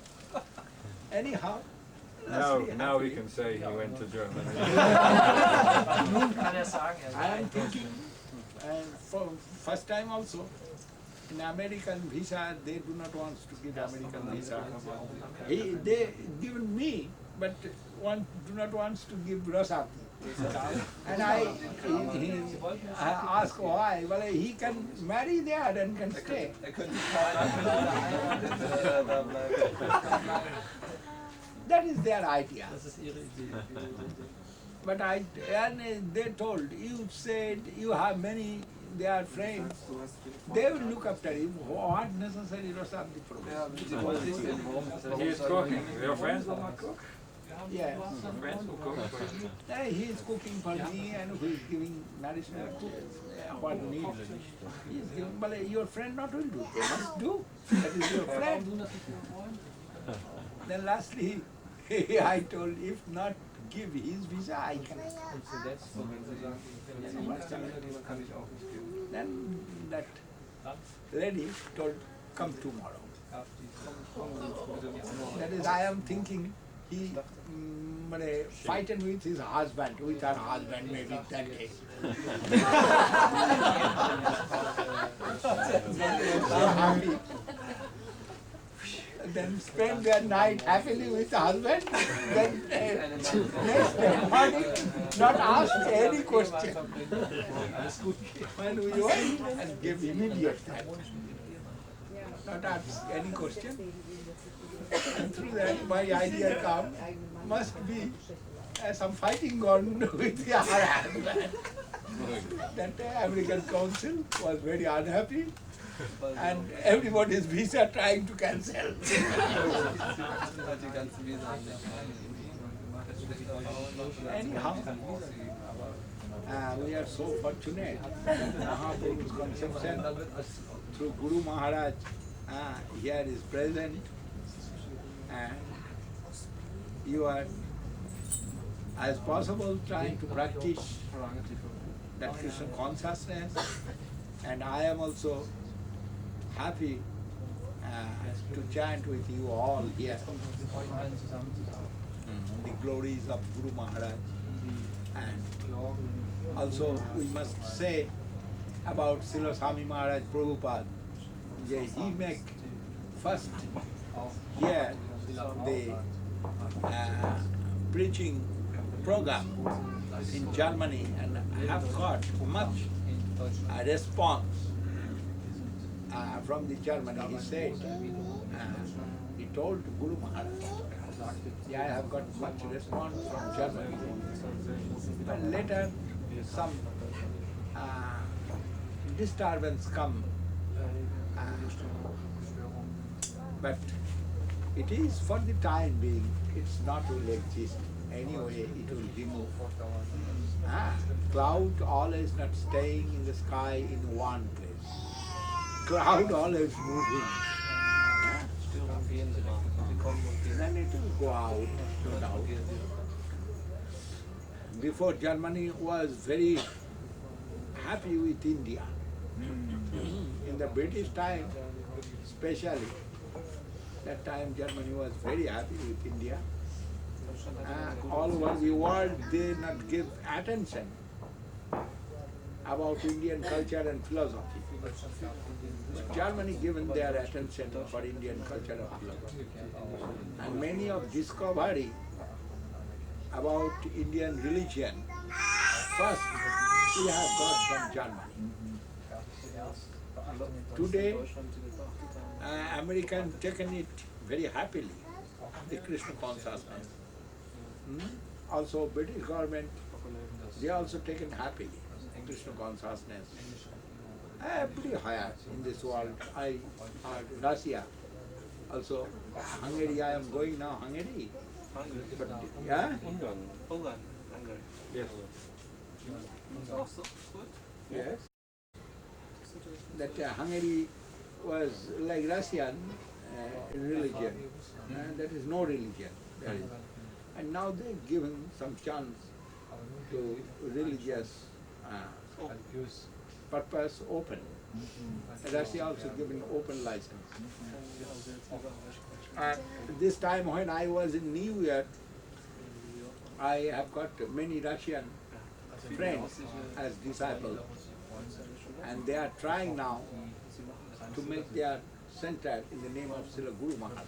Speaker 4: Anyhow,
Speaker 3: Now we can say he went to Germany.
Speaker 4: I am thinking, and for first time also, in American visa, they do not want to give American visa. They given me, but do not want to give Rasati. And I ask why. Well, he can marry there and can stay. That is their idea. But they told, you said you have many, they are friends. They will look after him. What necessary Rasabdi problem?
Speaker 3: He is cooking. Your friends will not cook?
Speaker 4: Yes.
Speaker 3: Friends will cook for you.
Speaker 4: He is cooking for me and he is giving nourishment to what needs. He is giving, but your friend not will do. They must do. That is your friend. Then lastly, I told, if not give his visa, I can. Then that lady told, come tomorrow. That is, I am thinking, he fighting with his husband, with her husband maybe that day. Happy. Then spend their night happily with the husband, then next day morning not ask any question. When we went and give immediate time. Not ask any question. And through that my idea come, must be some fighting gone with the husband. That American Council was very unhappy and everybody's visa trying to cancel. Anyhow, we are so fortunate that Mahaprabhu's conception through Guru Maharaj here is present, and you are as possible trying to practice that Krishna consciousness, and I am also happy to chant with you all here the glories of Guru Maharaj. And also we must say about Srila Swami Maharaj Prabhupada, he make first here the preaching program in Germany, and have got much response from the Germany. He said, he told Guru Maharaj, I have got much response from Germany. But later some disturbance come, but it is for the time being, it's not will exist. Anyway, it will remove. Cloud always not staying in the sky in one place. Cloud always moving. Then it will go out, no doubt. Before, Germany was very happy with India. In the British time, especially, that time Germany was very happy with India. All over the world, they not give attention about Indian culture and philosophy. Germany given their attention for Indian culture and philosophy. And many of discovery about Indian religion, first we have got from Germany. Today, American taken it very happily, the Krishna consciousness. Also British government, they also taken happily Krishna consciousness. Pretty higher in this world. I heard Russia, also Hungary. I am going now Hungary. But, yeah?
Speaker 2: Poland.
Speaker 3: Yes.
Speaker 2: Also good.
Speaker 4: Yes. That Hungary was like Russian in religion, and that is no religion. There is. And now they've given some chance to religious purpose open. Russia also given open license. This time when I was in New York, I have got many Russian friends as disciples, and they are trying now to make their center in the name of Srila Guru Maharaj.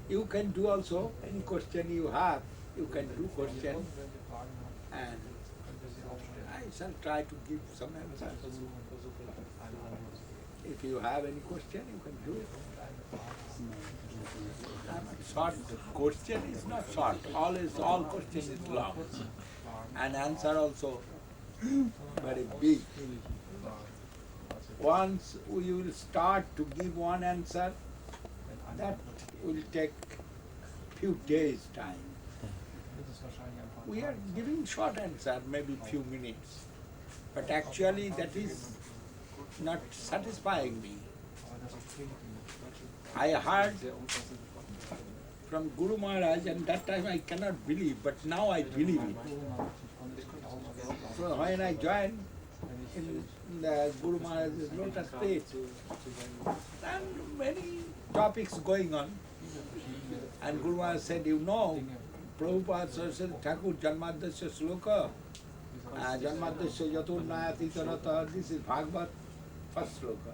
Speaker 4: You can do also any question you have, you can do question, and I shall try to give some answers. If you have any question, you can do it. Short question is not short. All question is long. And answer also very big. Once we will start to give one answer, that will take few days time. We are giving short answer, maybe few minutes. But actually that is not satisfying me. I heard from Guru Maharaj, and that time I cannot believe, but now I believe it. So when I joined in the Guru Maharaj's lotus feet, and many topics going on, and Guru Maharaj said, you know, Prabhupada said, Thakur Janmadasya Sloka, Janmadasya Yaturnayati Tarata, this is Bhagavad, first sloka.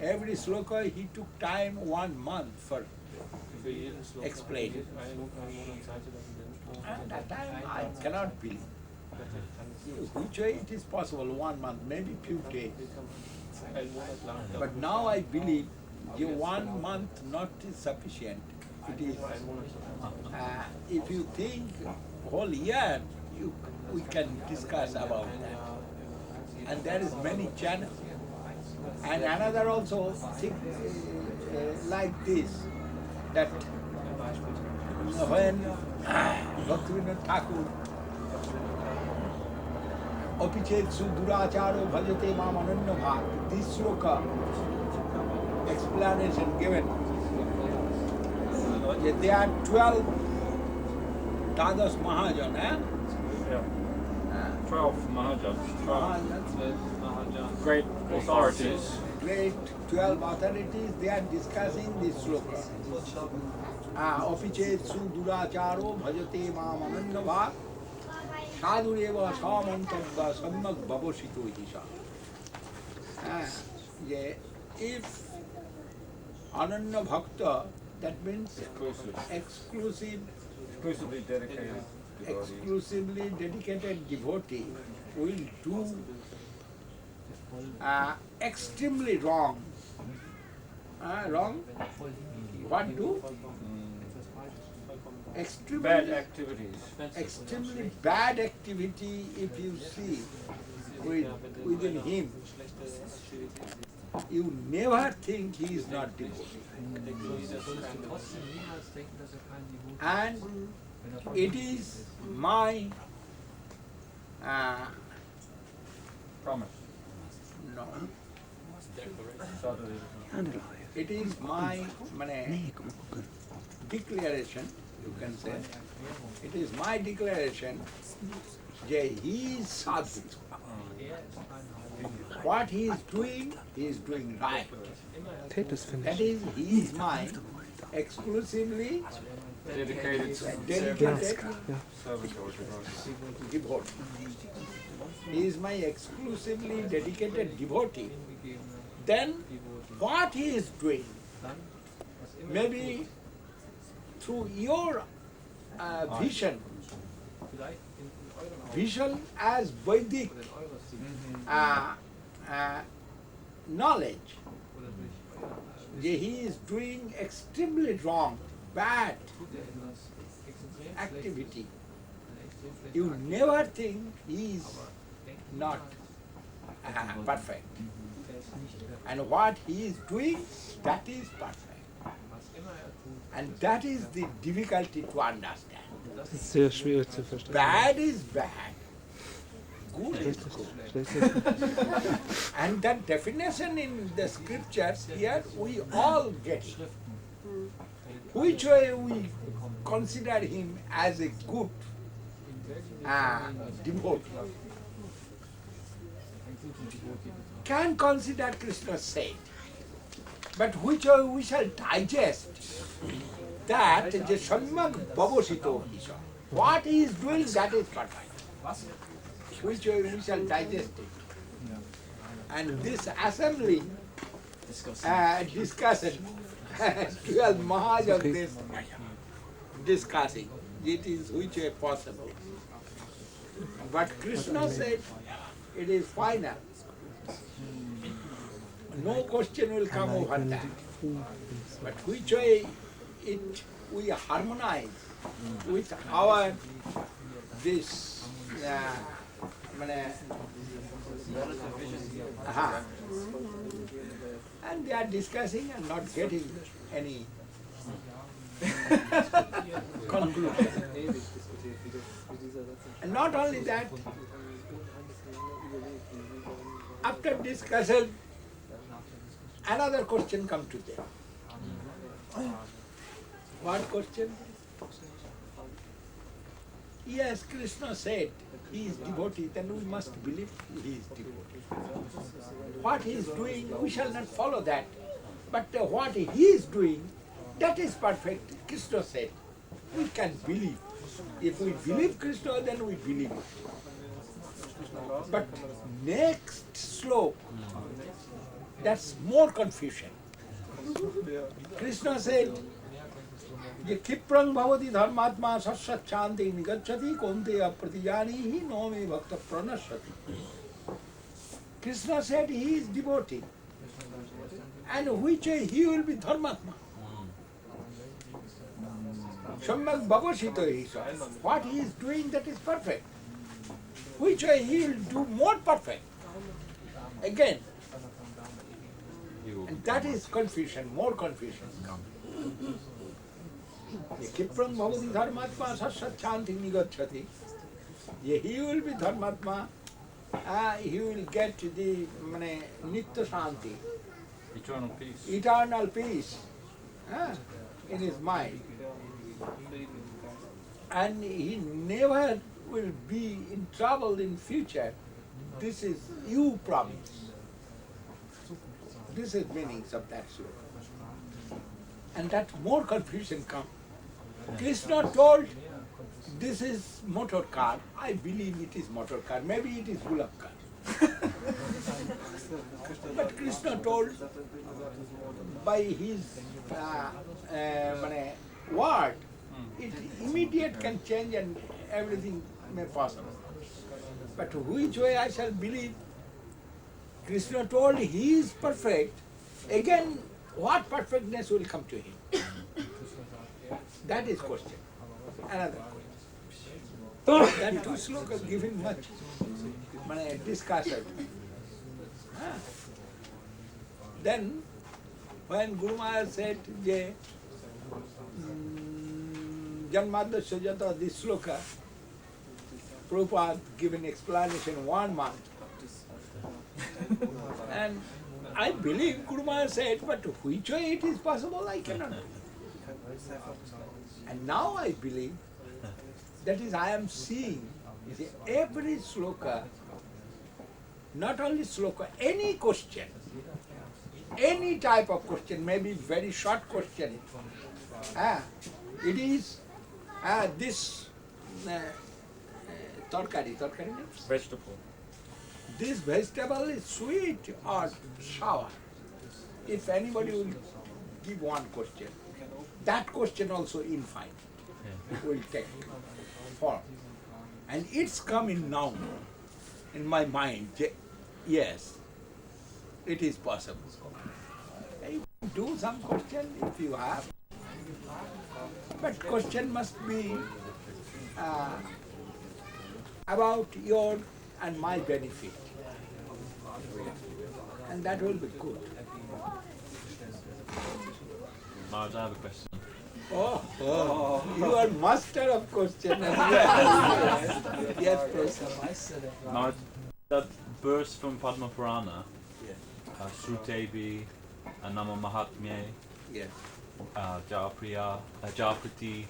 Speaker 4: Every sloka he took time 1 month for explaining. And that time I cannot believe. Which way it is possible, 1 month, maybe few days. But now I believe the 1 month not is sufficient. It is, if you think whole year, we can discuss about that. And there is many channels. And another also thing like this, that when Bhaktivinoda Thakur Apichet Suduracharo Bhajate Mam Ananya Bhav, this sloka explanation given. There are 12 Dadas Mahajan,
Speaker 3: Yeah. 12 Mahajans, 12 great authorities.
Speaker 4: Great 12 authorities, they are discussing this sloka. Apichet Suduracharo Bhajate Mam Ananya Bhav, Sadhureva Samantavva Sammak Bhavosito Hisha. If Ananya Bhakta, that means
Speaker 3: Exclusively dedicated devotees.
Speaker 4: exclusively dedicated devotee will do extremely wrong. Wrong? What do? Extremely
Speaker 3: Bad activities.
Speaker 4: extremely bad activity if you see within him, you never think he is not devotee. And it is my
Speaker 3: Promise.
Speaker 4: no,
Speaker 3: Sadhu.
Speaker 4: it is my declaration, you can say. It is my declaration that he is sadhu. What he is doing right. That is, he is my exclusively
Speaker 3: Dedicated
Speaker 4: dedicated
Speaker 3: service or devotee.
Speaker 4: devotee. He is my exclusively dedicated devotee. Then what he is doing, maybe through your vision as Vedic knowledge, he is doing extremely wrong, bad activity. You never think he is not perfect. And what he is doing, that is perfect. And that is the difficulty to understand.
Speaker 6: Das ist sehr schwierig zu verstehen.
Speaker 4: Bad is bad. Good is good. And that definition in the scriptures here, we all get it. Which way we consider him as a good devotee? Can consider Krishna's saint. But which way we shall digest that the Samyak Bhavosito Isha. What he is doing, that is perfect. Which way we shall digest it. And this assembly discussion, 12 Mahaj of this discussing, it is which way possible. But Krishna said it is final. No question will come over that. But which way we harmonize with our this and they are discussing and not getting any conclusion. And not only that, after discussion, another question comes to them. What question? Yes, Krishna said he is devotee, then we must believe he is devotee. What he is doing, we shall not follow that. But what he is doing, that is perfect. Krishna said, we can believe. If we believe Krishna, then we believe it. But next slope, that's more confusion. Krishna said, ये क्षिप्रं भवति धर्मात्मा सत्सच्चान्ते निगच्छति कौन्तेय प्रतिजानीहि no मे भक्त प्रणश्यति. Krishna said he is devotee. And which way he will be dharmatma? Samyak bhavasito he said. What he is doing, that is perfect. which way he will do more perfect. Again, and that is confusion, more confusion comes. Kipram bhavati dharmatma satsachanti nigacchati. He will be dharmatma, he will get the nitya shanti, eternal peace in his mind. And he never will be in trouble in future. This is you promise. This is meanings of that sloka. And that more confusion comes. Krishna told, this is motor car. I believe it is motor car. Maybe it is bullock car. But Krishna told by his word, it immediate can change and everything may possible. But which way I shall believe? Krishna told he is perfect. Again, what perfectness will come to him? That is question. Another question. That two slokas given much discussion. Then, when Guru Maharaj said, Janmadasya Jata, this sloka, Prabhupada given explanation 1 month. And I believe Guru Maharaj said, but which way it is possible, I cannot believe. And now I believe, that is, I am seeing every sloka, not only sloka, any question, any type of question, maybe very short question. It is this tarkari means
Speaker 3: Vegetable.
Speaker 4: this vegetable is sweet or sour. If anybody will give one question, that question also infinite will take form. And it's coming now in my mind. Yes, it is possible. You can do some question if you have. But question must be about your and my benefit. And that will be good.
Speaker 5: Maharaj, I have a question.
Speaker 4: Oh, you are master of question. Yes, Professor.
Speaker 5: Maharaj, that verse from Padma Purana, Srutebi, Nama Mahatmye,
Speaker 4: Yes.
Speaker 5: Japriti,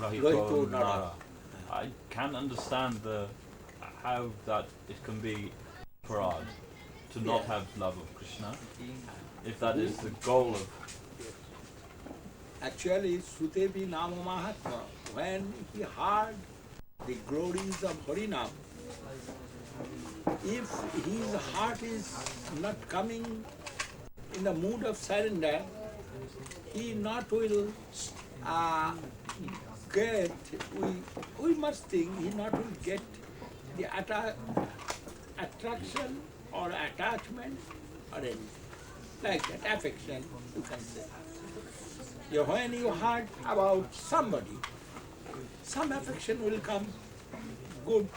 Speaker 5: Rahito
Speaker 4: Rahito
Speaker 5: Nara.
Speaker 4: Nara.
Speaker 5: I can't understand how that it can be parad to not have love of Krishna, if that is the goal of.
Speaker 4: Actually, Sutebi Nama Mahatma, when he heard the glories of Harinam, if his heart is not coming in the mood of surrender, he not will get, we must think, he not will get the attraction or attachment or anything. Like that, affection, you can say. When you heard about somebody, some affection will come, good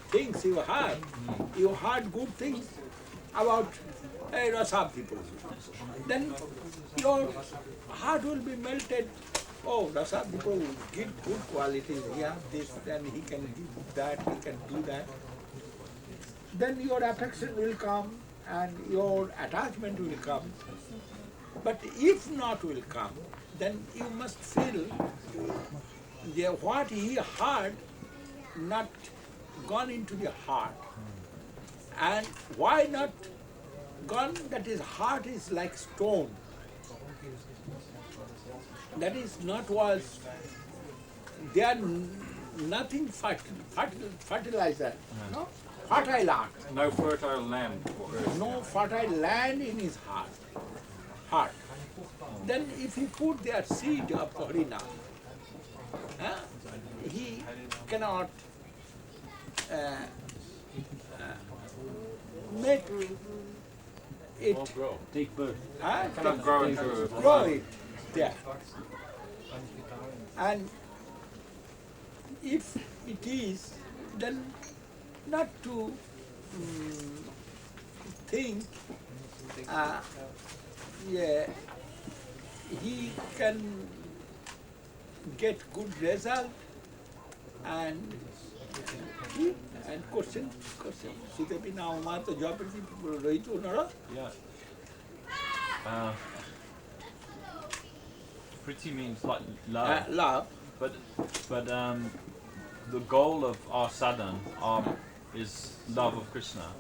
Speaker 4: things you heard. You heard good things about Rasabdi Prabhu. Then your heart will be melted. Oh, Rasabdi Prabhu give good qualities. He has this, then he can give that, he can do that. Then your affection will come and your attachment will come. But if not will come, then you must feel what he heard not gone into the heart. And why not gone? That his heart is like stone. That is not was, there nothing fertilizer, no? Fertile earth.
Speaker 3: No fertile land.
Speaker 4: No fertile land in his heart. Then if he put their seed of Harinam, he cannot make it
Speaker 3: Take birth.
Speaker 4: cannot
Speaker 3: grow into
Speaker 4: grow it there. And if it is, then not to think yeah, he can get good result and question. Sudepi Nauma to Japati Raitu Nara?
Speaker 5: Yeah. Pretty means like love.
Speaker 4: Love.
Speaker 5: But the goal of our sadhana is love of Krishna.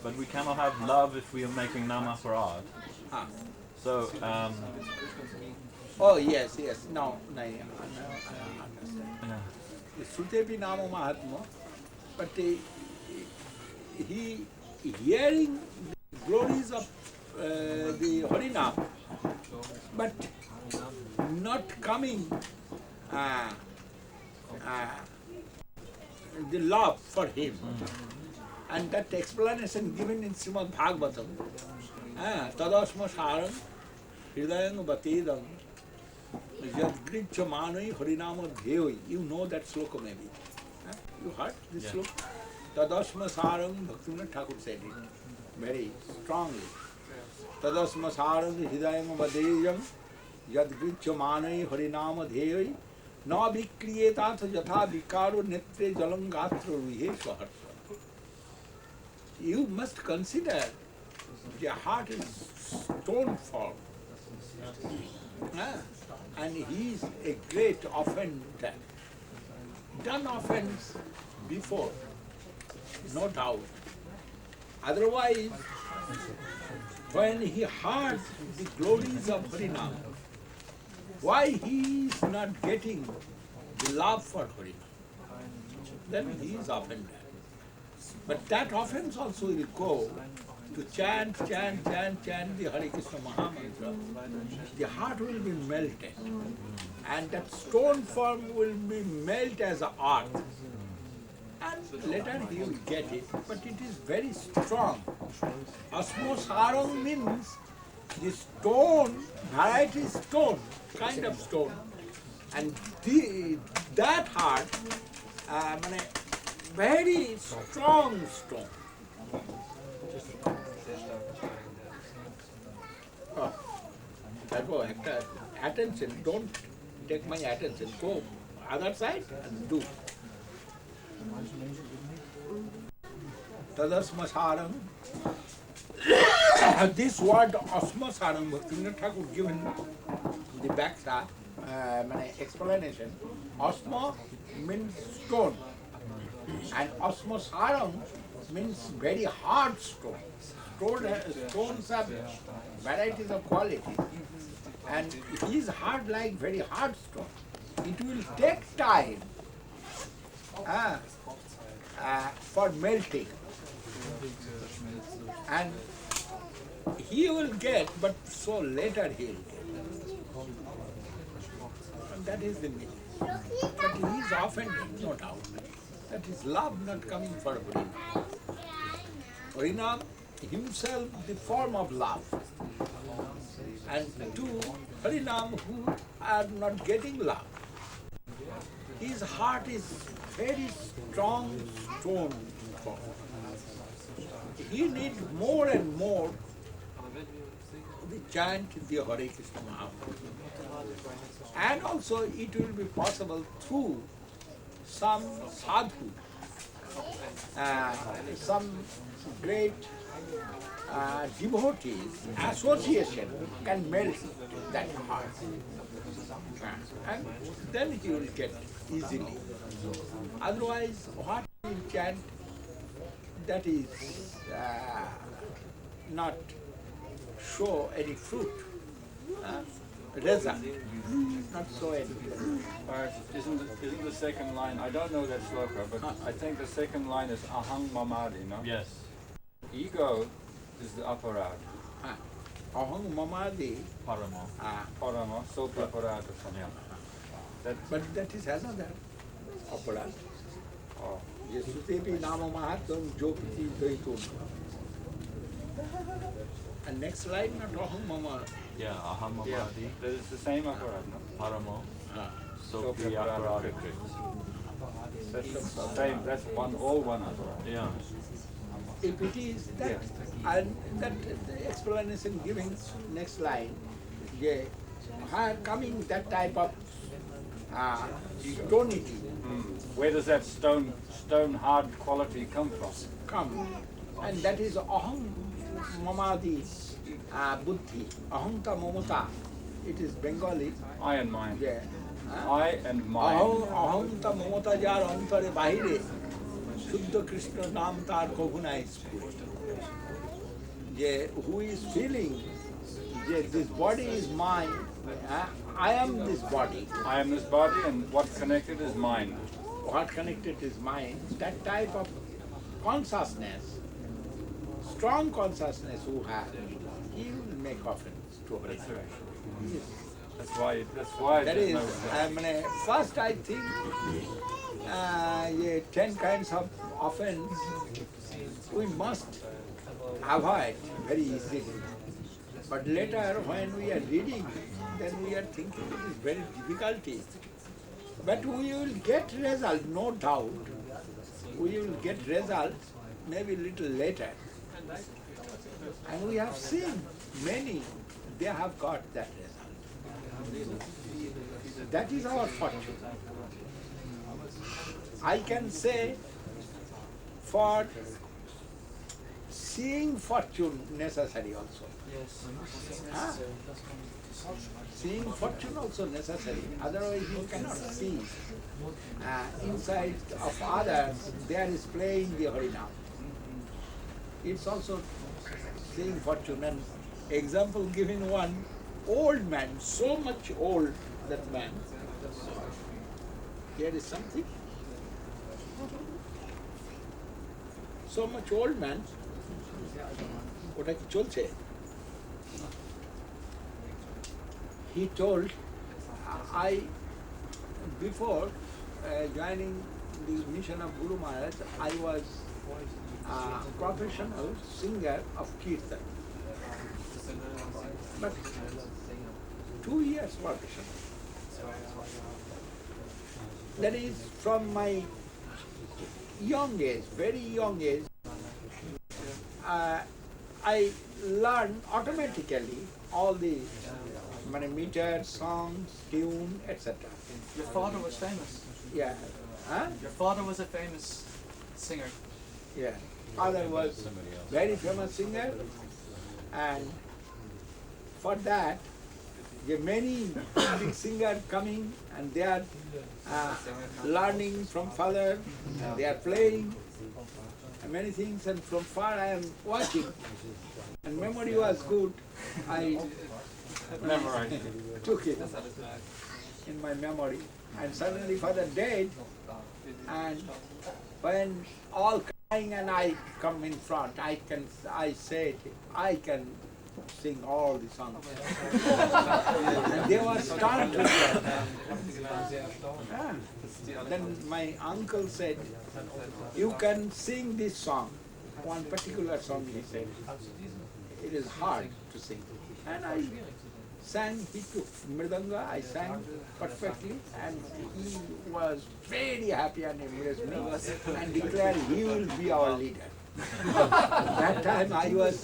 Speaker 5: But we cannot have love if we are making Namaparad. So
Speaker 4: oh yes. Now I understand.
Speaker 5: yeah.
Speaker 4: Sutepi Nama Mahatma, but he hearing the glories of the Harinam, but not coming the love for him. And that explanation given in Srimad Bhagavatam, Tadasma Saram, Hridayang Batedam, Yadgricha Manoi Harinama Dhyoi. You know that sloka maybe. You heard this sloka? Tadasma Saram, Bhaktivinoda Thakur said it very strongly. Tadasma Saram Hridayang Batedam, Yadgricha Manoi Harinama Dhyoi, Na Vikriyetatha Jatha Vikaro Netre Jalangatra Ruhe Swaharsa. You must consider your heart is stone form. And he is a great offender. Done offense before, no doubt. Otherwise, when he heard the glories of Harinam, why he is not getting the love for Harinam? Then he is offended. But that offense also will go to chant the Hare Krishna Mahamantra. The heart will be melted. And that stone form will be melted as earth. And later he will get it. But it is very strong. Asmosarang means the stone, variety stone, kind of stone. And that heart, very strong stone. Oh, that was attention. Don't take my attention. Go other side and do. Tadasmasaram. This word asmasaram, Bhaktivinoda Thakur given the backside explanation. Asma means stone. And asmasaram means very hard stone. Stones have varieties of quality. And his heart like very hard stone. It will take time for melting. And he will get, but so later he will get. And that is the meaning. But he is offended, no doubt. That is love not coming for Harinam. Harinam himself the form of love. And to Harinam who are not getting love, his heart is very strong stone form. He needs more and more the chant the Hare Krishna Mahamantra. And also it will be possible through some sadhu, some great devotees, association can melt that heart. And then he will get easily. Otherwise, what he will chant, that is not show any fruit, result, not show any fruit.
Speaker 3: Isn't the second line, I don't know that sloka, but I think the second line is ahang mamadi, no?
Speaker 5: Yes.
Speaker 3: Ego is the aparad.
Speaker 4: Ahang mamadi.
Speaker 5: Paramo.
Speaker 3: Parama, so aparad or something.
Speaker 4: But that is another aparad. Yesutepi nama mahatam jopiti daitum. And next slide, not aham mama.
Speaker 5: Yeah, aham mamadi.
Speaker 3: That is the same aparad, no?
Speaker 5: Paramo.
Speaker 3: So
Speaker 5: Sopi aparadikrit.
Speaker 3: Same, that's one, all one as well.
Speaker 5: Yeah.
Speaker 4: If it is that, and that the explanation giving next line, yeah, how coming that type of stonity
Speaker 3: Where does that stone hard quality come from?
Speaker 4: come, and that is aham mamadi buddhi, ahamta mamata. It is Bengali.
Speaker 3: I and mine.
Speaker 4: Yeah.
Speaker 3: I and mine.
Speaker 4: Ahamta mamata jar antare bahire, Shuddha Krishna naam tar kohuna is good. Yeah, who is feeling, yeah, this body is mine, I am this body.
Speaker 3: I am this body, and what's connected is mind.
Speaker 4: What connected is mine, that type of consciousness, strong consciousness who has, he will make offense to others. Yes.
Speaker 3: That's why.
Speaker 4: That
Speaker 3: there's
Speaker 4: is,
Speaker 3: no-
Speaker 4: first I think, 10 kinds of offense we must avoid very easily. But later when we are reading, then we are thinking it is very difficulty. But we will get result, no doubt. We will get result maybe little later. And we have seen many, they have got that result. That is our fortune. I can say for seeing fortune necessary also. Huh? Seeing fortune also necessary, otherwise you cannot see inside of others, there is playing the Harinam. It's also seeing fortune. And example given one old man, so much old that man. Here is something. So much old man, ওটা কি চলছে? He told, before joining the mission of Guru Maharaj, I was a professional singer of Kirtan. But 2 years professional. That is from my young age, very young age, I learned automatically all the meters, songs, tune, etc.
Speaker 7: Your father was famous.
Speaker 4: Yeah. Huh?
Speaker 7: Your father was a famous singer.
Speaker 4: Yeah. Father was very famous singer, and for that, there are many big singers coming and they are learning from father, they are playing many things, and from far I am watching. And memory was good. I took it in my memory, and suddenly father died, and when all crying and I come in front, I said, I can sing all the songs. And they were stunned. Then my uncle said, you can sing this song. One particular song, he said. It is hard to sing. And I sang, he took mridanga, I sang perfectly, and he was very happy and embraced me and declared he will be our leader. That time I was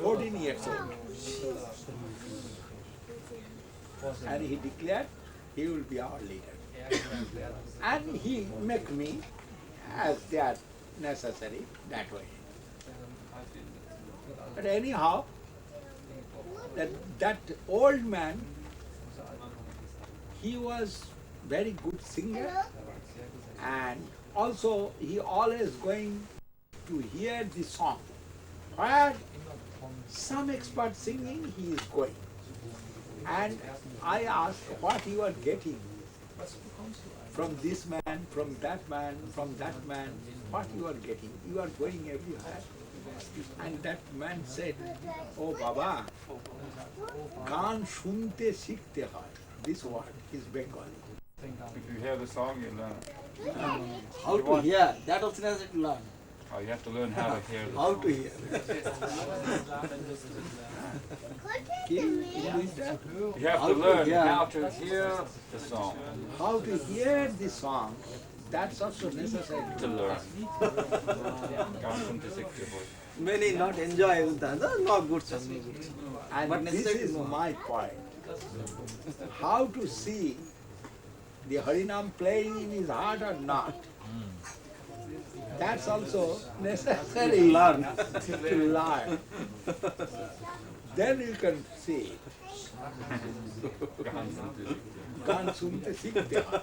Speaker 4: 14 years old. And he declared he will be our leader. And he make me as that necessary that way. But anyhow, that old man, he was very good singer, and also he always going to hear the song. Where some expert singing, he is going. And I asked what you are getting from this man, from that man, from that man, what you are getting. You are going everywhere. And that man said, oh Baba, গান শুনতে শিখতে হয়. This word is Bengali.
Speaker 3: If you hear the song, you learn.
Speaker 8: How to hear? That also necessary to learn.
Speaker 3: Oh, you have to learn how to hear the
Speaker 8: How
Speaker 3: song.
Speaker 8: to hear?
Speaker 3: You have to learn how to hear the song.
Speaker 4: How to hear the song, That's also necessary
Speaker 3: To learn.
Speaker 8: Many not enjoy with that. Not good, sir.
Speaker 4: And
Speaker 8: But
Speaker 4: this
Speaker 8: necessary
Speaker 4: is
Speaker 8: to know.
Speaker 4: my point. How to see the Harinam playing in his heart or not. That's also necessary
Speaker 8: To learn.
Speaker 4: to learn. Then you can see it. Gan sunte sikhte hai.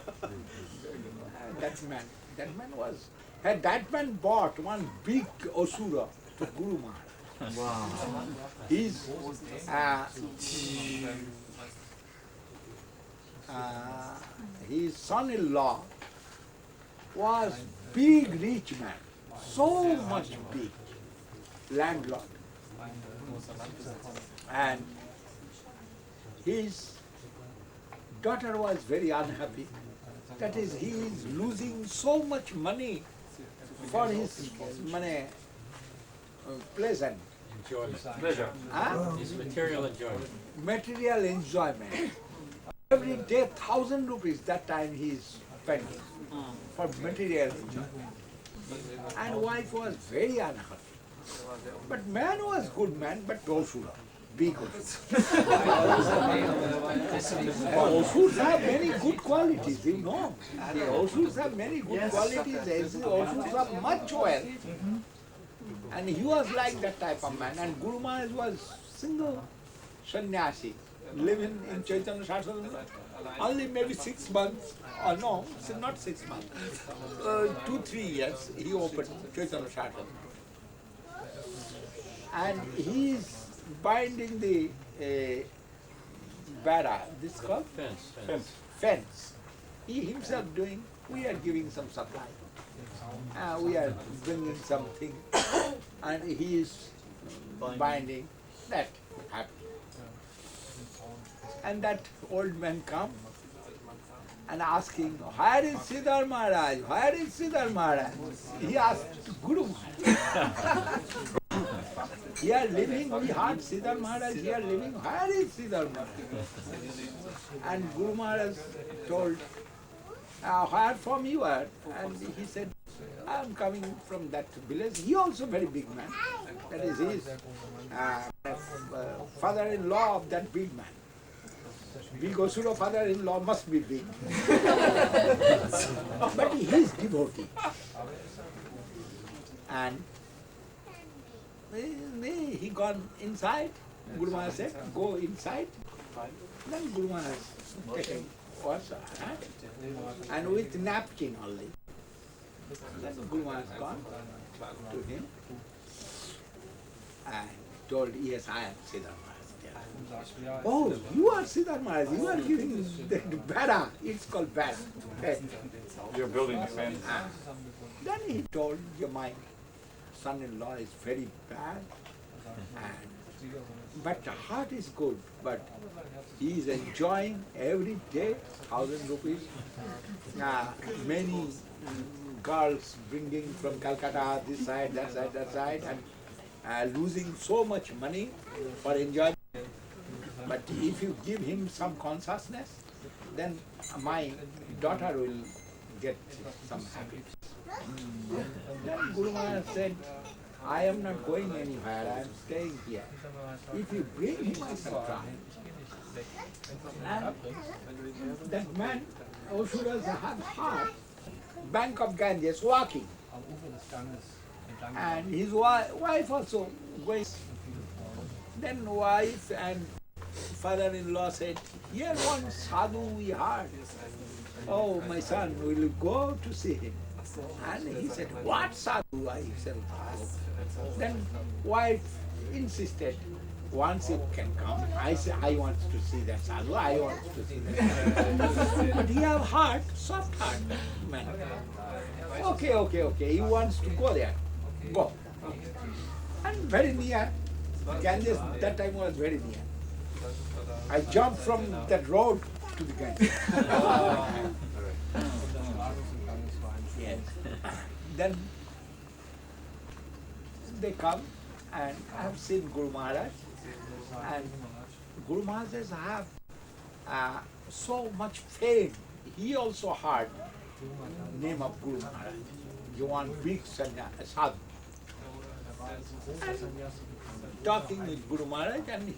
Speaker 4: That man was, had that man bought one big Asura to Guru Maharaj.
Speaker 8: Wow.
Speaker 4: His his son-in-law was big rich man, so much big, landlord. And his daughter was very unhappy. That is, he is losing so much money for his money, pleasant.
Speaker 3: Pleasure.
Speaker 4: Huh?
Speaker 2: It's material enjoyment.
Speaker 4: Material enjoyment. Every day 1,000 rupees that time he is spending for material enjoyment. And wife was very unhappy. But man was good man, but Osura, big Osura. Osurs have many good qualities, you know. The Osurs have many good qualities. Osurs have much wealth. And he was like that type of man. And Guru Maharaj was single sannyasi, living in Chaitanya Shastra only maybe 6 months, or no, not 6 months, 2-3 years he opened Chaitanya Shastra. And he is binding the bara, this called? Fence. He himself doing, we are giving some supply. We are bringing something, and he is binding. That happened. And that old man come and asking, where is Siddhar Maharaj? Where is Siddhar Maharaj? He asked Guru Maharaj. Here living, we heard Siddhar Maharaj here living. Where is Siddhar Maharaj? And Guru Maharaj told, where from you are? And he said, I am coming from that village. He also very big man. That is his father-in-law of that big man. Big Asura father-in-law must be big. But he is devotee. And he gone inside. Guru Maharaj said, go inside. Then Guru Maharaj taken water and with napkin only. Then Guru Maharaj gone to him and told, yes, I am Siddhar Maharaj. Oh, you are Siddhar Maharaj, you are giving the bara, it's called bara.
Speaker 3: You're building a fence.
Speaker 4: Then he told, my son-in-law is very bad, but the heart is good, but he is enjoying every day 1,000 rupees. Many girls bringing from Calcutta, this side, that side, and losing so much money for enjoyment. But if you give him some consciousness, then my daughter will get some happiness. Then Guru Maharaj said, I am not going anywhere, I am staying here. If you bring him, I shall try. And that man, Asuras have heart, bank of Ganges, walking. And his wife also going. Then wife and father-in-law said, here one sadhu we heard. Oh, my son, will you go to see him? And he said, what sadhu? I said, then wife insisted, once it can come. I said, I want to see that sadhu, I want to see that sadhu. But he have heart, soft heart, man. Okay, he wants to go there. Go. And very near, Ganges that time was very near. I jumped from that road to the Ganges. Yes. Then they come, and I have seen Guru Maharaj, and Guru Maharaj have so much fame. He also heard name of Guru Maharaj. You want big sadhu. And talking with Guru Maharaj, and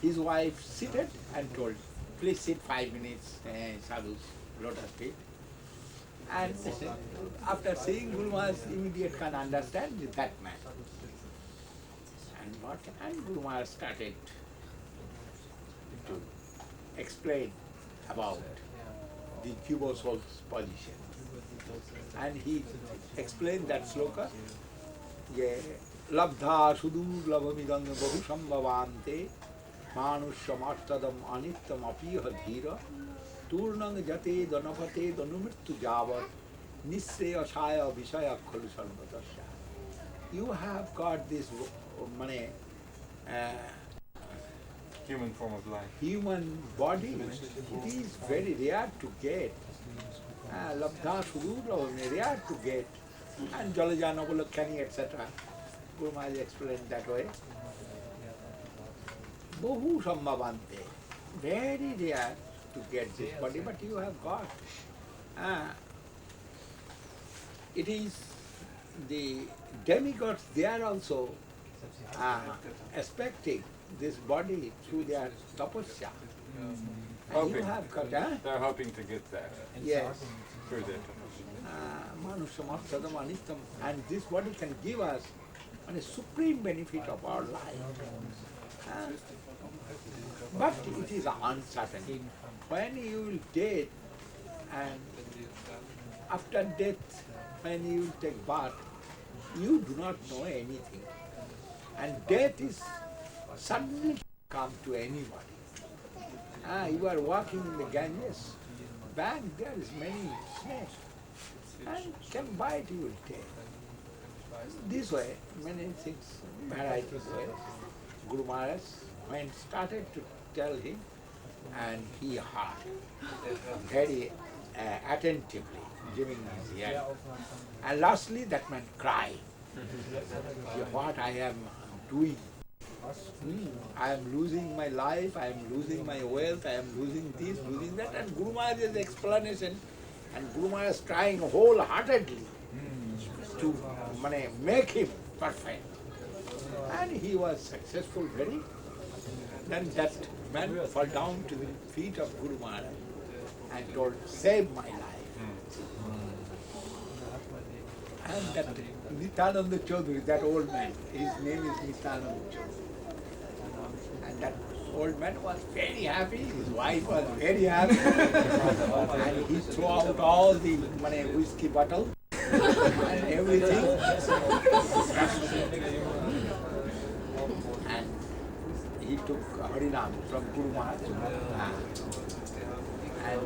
Speaker 4: his wife seated and told, please sit 5 minutes, sadhu's lotus feet. And after seeing Guru Maharaj, immediately can understand that man. And Guru Maharaj started to explain about the Jiva soul's position. And he explained that sloka, Labdha sudur labhamidang bahusambhavante manusyamartadam anittam apiha dhira turnang jate danapate danumirtu javat nisreya shaya vishaya khalu sarvatasya. You have got this
Speaker 3: Human form of life.
Speaker 4: human body. It is very rare to get. Labdha sudur rare to get. And Jalajana Bulakani, etc. Guru Maharaj explained that way. Bahu Sambhavante. Very rare to get this body, but you have got. It is the demigods, they are also expecting this body through their tapasya. And you
Speaker 3: Hoping.
Speaker 4: have got,
Speaker 3: They're hoping to get that
Speaker 4: yes.
Speaker 3: through their tapasya.
Speaker 4: Manusyamartadam anittam. And this body can give us a supreme benefit of our life. But it is uncertain. When you will dead, and after death, when you will take birth, you do not know anything. And death is suddenly come to anybody. You are walking in the Ganges, back there is many snakes, and can bite you will take. This way, many things, varieties way, Guru Maharaj, when started to tell him, and he heard very attentively, giving his ear. And lastly, that man cried. What I am doing? I am losing my life, I am losing my wealth, I am losing this, losing that. And Guru Maharaj's explanation, and Guru Maharaj is trying wholeheartedly to make him perfect. And he was successful very. Then that man fell down to the feet of Guru Maharaj and told, save my life. And that Nityananda Chaudhary, that old man, his name is Nityananda Chaudhary. And that old man was very happy, his wife was very happy. And he threw out all the whiskey bottle and everything. And he took Harinam from Guru Maharaj. And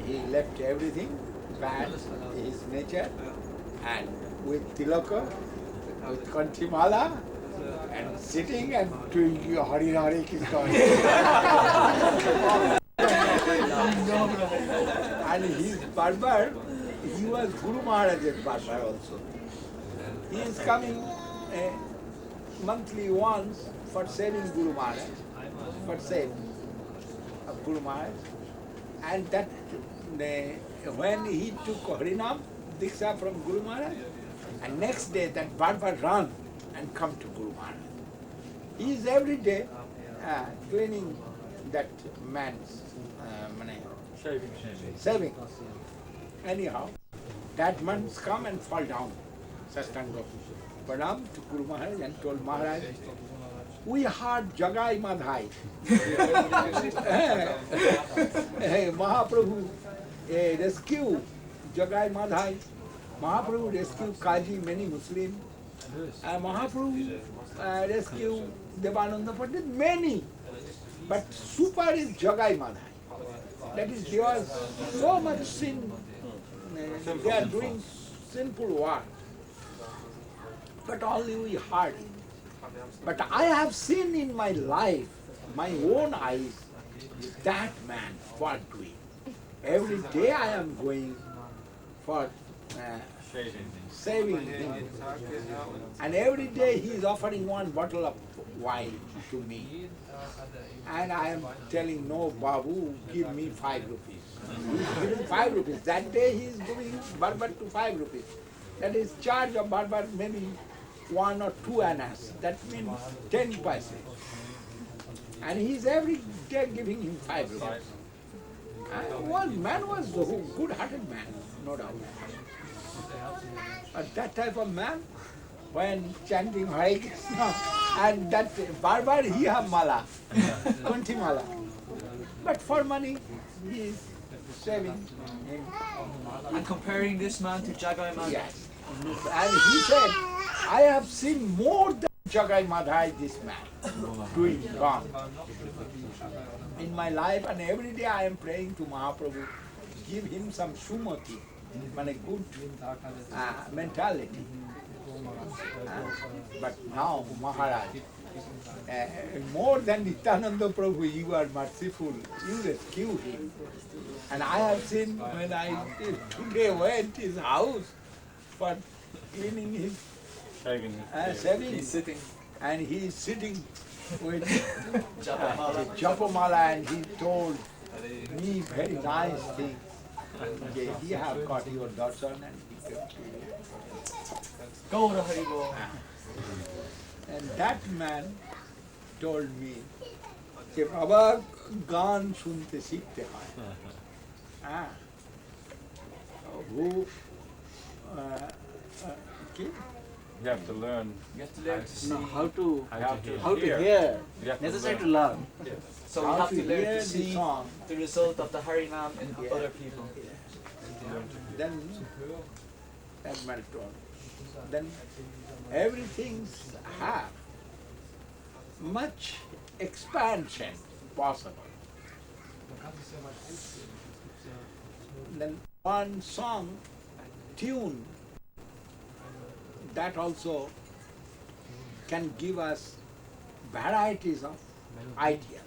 Speaker 4: he left everything, bad, his nature, and with tilaka, with kanchimala, and sitting and doing Hari Hare Kirtan. And his barber, he was Guru Maharaj's barber also. He is coming monthly once for saving Guru Maharaj, for save of Guru Maharaj. And that when he took Harinam, Diksha from Guru Maharaj, and next day that barber run and come to Guru Maharaj. He is every day cleaning that man's saving. Anyhow, that man's come and fall down, Sastanga. Pranam to Guru Maharaj and told Maharaj, we heard Jagai Madhai. Mahaprabhu rescue Jagai Madhai. Mahaprabhu rescue Kaji, many Muslims. Mahaprabhu rescue Devananda Pandit, many. But super is Jagai Madhai. That is, there was so much sin. They are doing sinful work. But only we heard it. But I have seen in my life, my own eyes, that man what doing. Every day I am going for saving him. And every day he is offering one bottle of wine to me. And I am telling, no, Babu, give me 5 rupees. He is giving 5 rupees. That day he is giving barbar to 5 rupees. That is charge of barbar maybe 1 or 2 annas. That means 10 paise. And he is every day giving him 5 rupees. And one man was a good-hearted man, no doubt. But that type of man, when chanting Hare Krishna, and that barbar he have mala, kunti mala. But for money, he is saving him.
Speaker 7: And comparing this man to Jagai Madhai.
Speaker 4: Yes. And he said, I have seen more than Jagai Madhai, this man, doing wrong. In my life, and every day I am praying to Mahaprabhu, give him some sumati, a good mentality. But now, Maharaj, more than Nityananda Prabhu, you are merciful, you rescue him. And I have seen when I today went to his house for cleaning his shaving,
Speaker 7: He's sitting.
Speaker 4: and he is sitting with Japamala, and he told me very nice thing. Okay, he have got your darshan and he came to you.
Speaker 7: Gaura Haribol.
Speaker 4: And that man told me, कि बाबा गान सुनते सीखते हैं, वो
Speaker 3: You have to learn.
Speaker 7: You have to learn to see.
Speaker 8: No, how to
Speaker 3: hear.
Speaker 8: hear.
Speaker 3: You have to
Speaker 8: Necessary
Speaker 3: learn.
Speaker 8: to learn.
Speaker 7: So we
Speaker 4: how
Speaker 7: have
Speaker 4: to
Speaker 7: to learn
Speaker 4: hear
Speaker 7: to
Speaker 4: the
Speaker 7: see
Speaker 4: song.
Speaker 7: the result of the Harinam in other people.
Speaker 4: Then that man told. Then everything have much expansion possible. Then one song, tune, that also can give us varieties of ideas.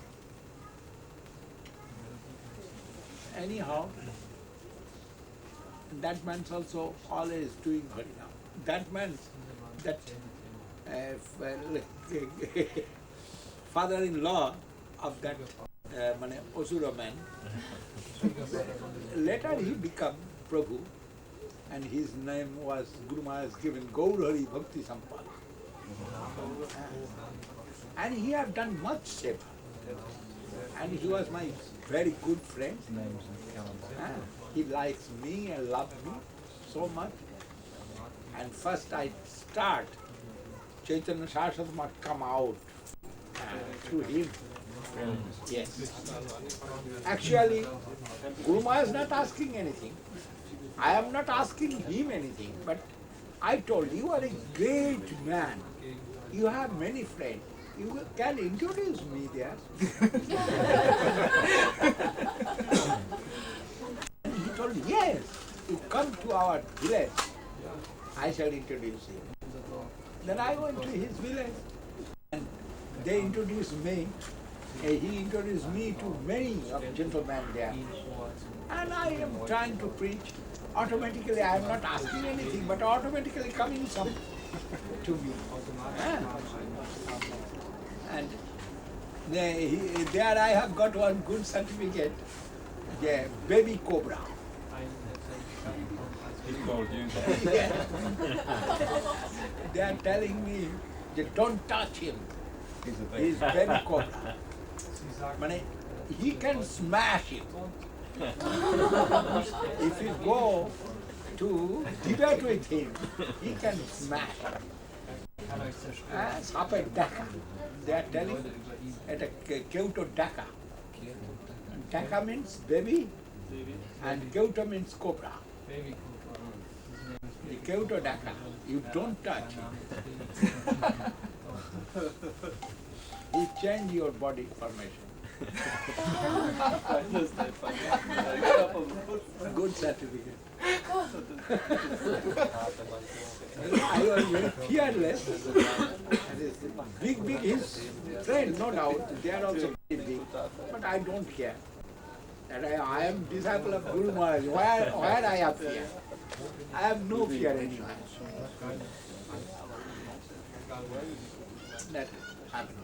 Speaker 4: Anyhow, that man's also always doing Harinam. That man's, that father-in-law of that Osura man, later he became Prabhu, and his name was, Guru Maharaj given Gaurari Bhakti Sampad. And he have done much seva. And he was my very good friend. He likes me and loves me so much. And first I start, Chaitanya Saraswati must come out through him. Yes. Actually, Guru Maharaj is not asking anything. I am not asking him anything, but I told you are a great man. You have many friends. You can introduce me there. And he told me, yes, you come to our village, I shall introduce you. Then I went to his village and they introduced me. He introduced me to many of gentlemen there. And I am trying to preach. Automatically, I am not asking anything, but automatically coming some to me. And there I have got one good certificate, the baby cobra.
Speaker 3: He told you.
Speaker 4: Yeah. They are telling me, don't touch him. He's baby cobra. He can smash it. If you go to debate with him, he can smash it. It's up at Dhaka. They are telling at a Kyoto Dhaka. Dhaka means baby and Kyoto means cobra. The Kyoto Dhaka, you don't touch him. He change your body formation. Good certificate. I was very fearless. Big, his friends, no doubt, they are also very big, but I don't care. that I am disciple of Guru Maharaj. Where I have fear? I have no fear anywhere. That happened.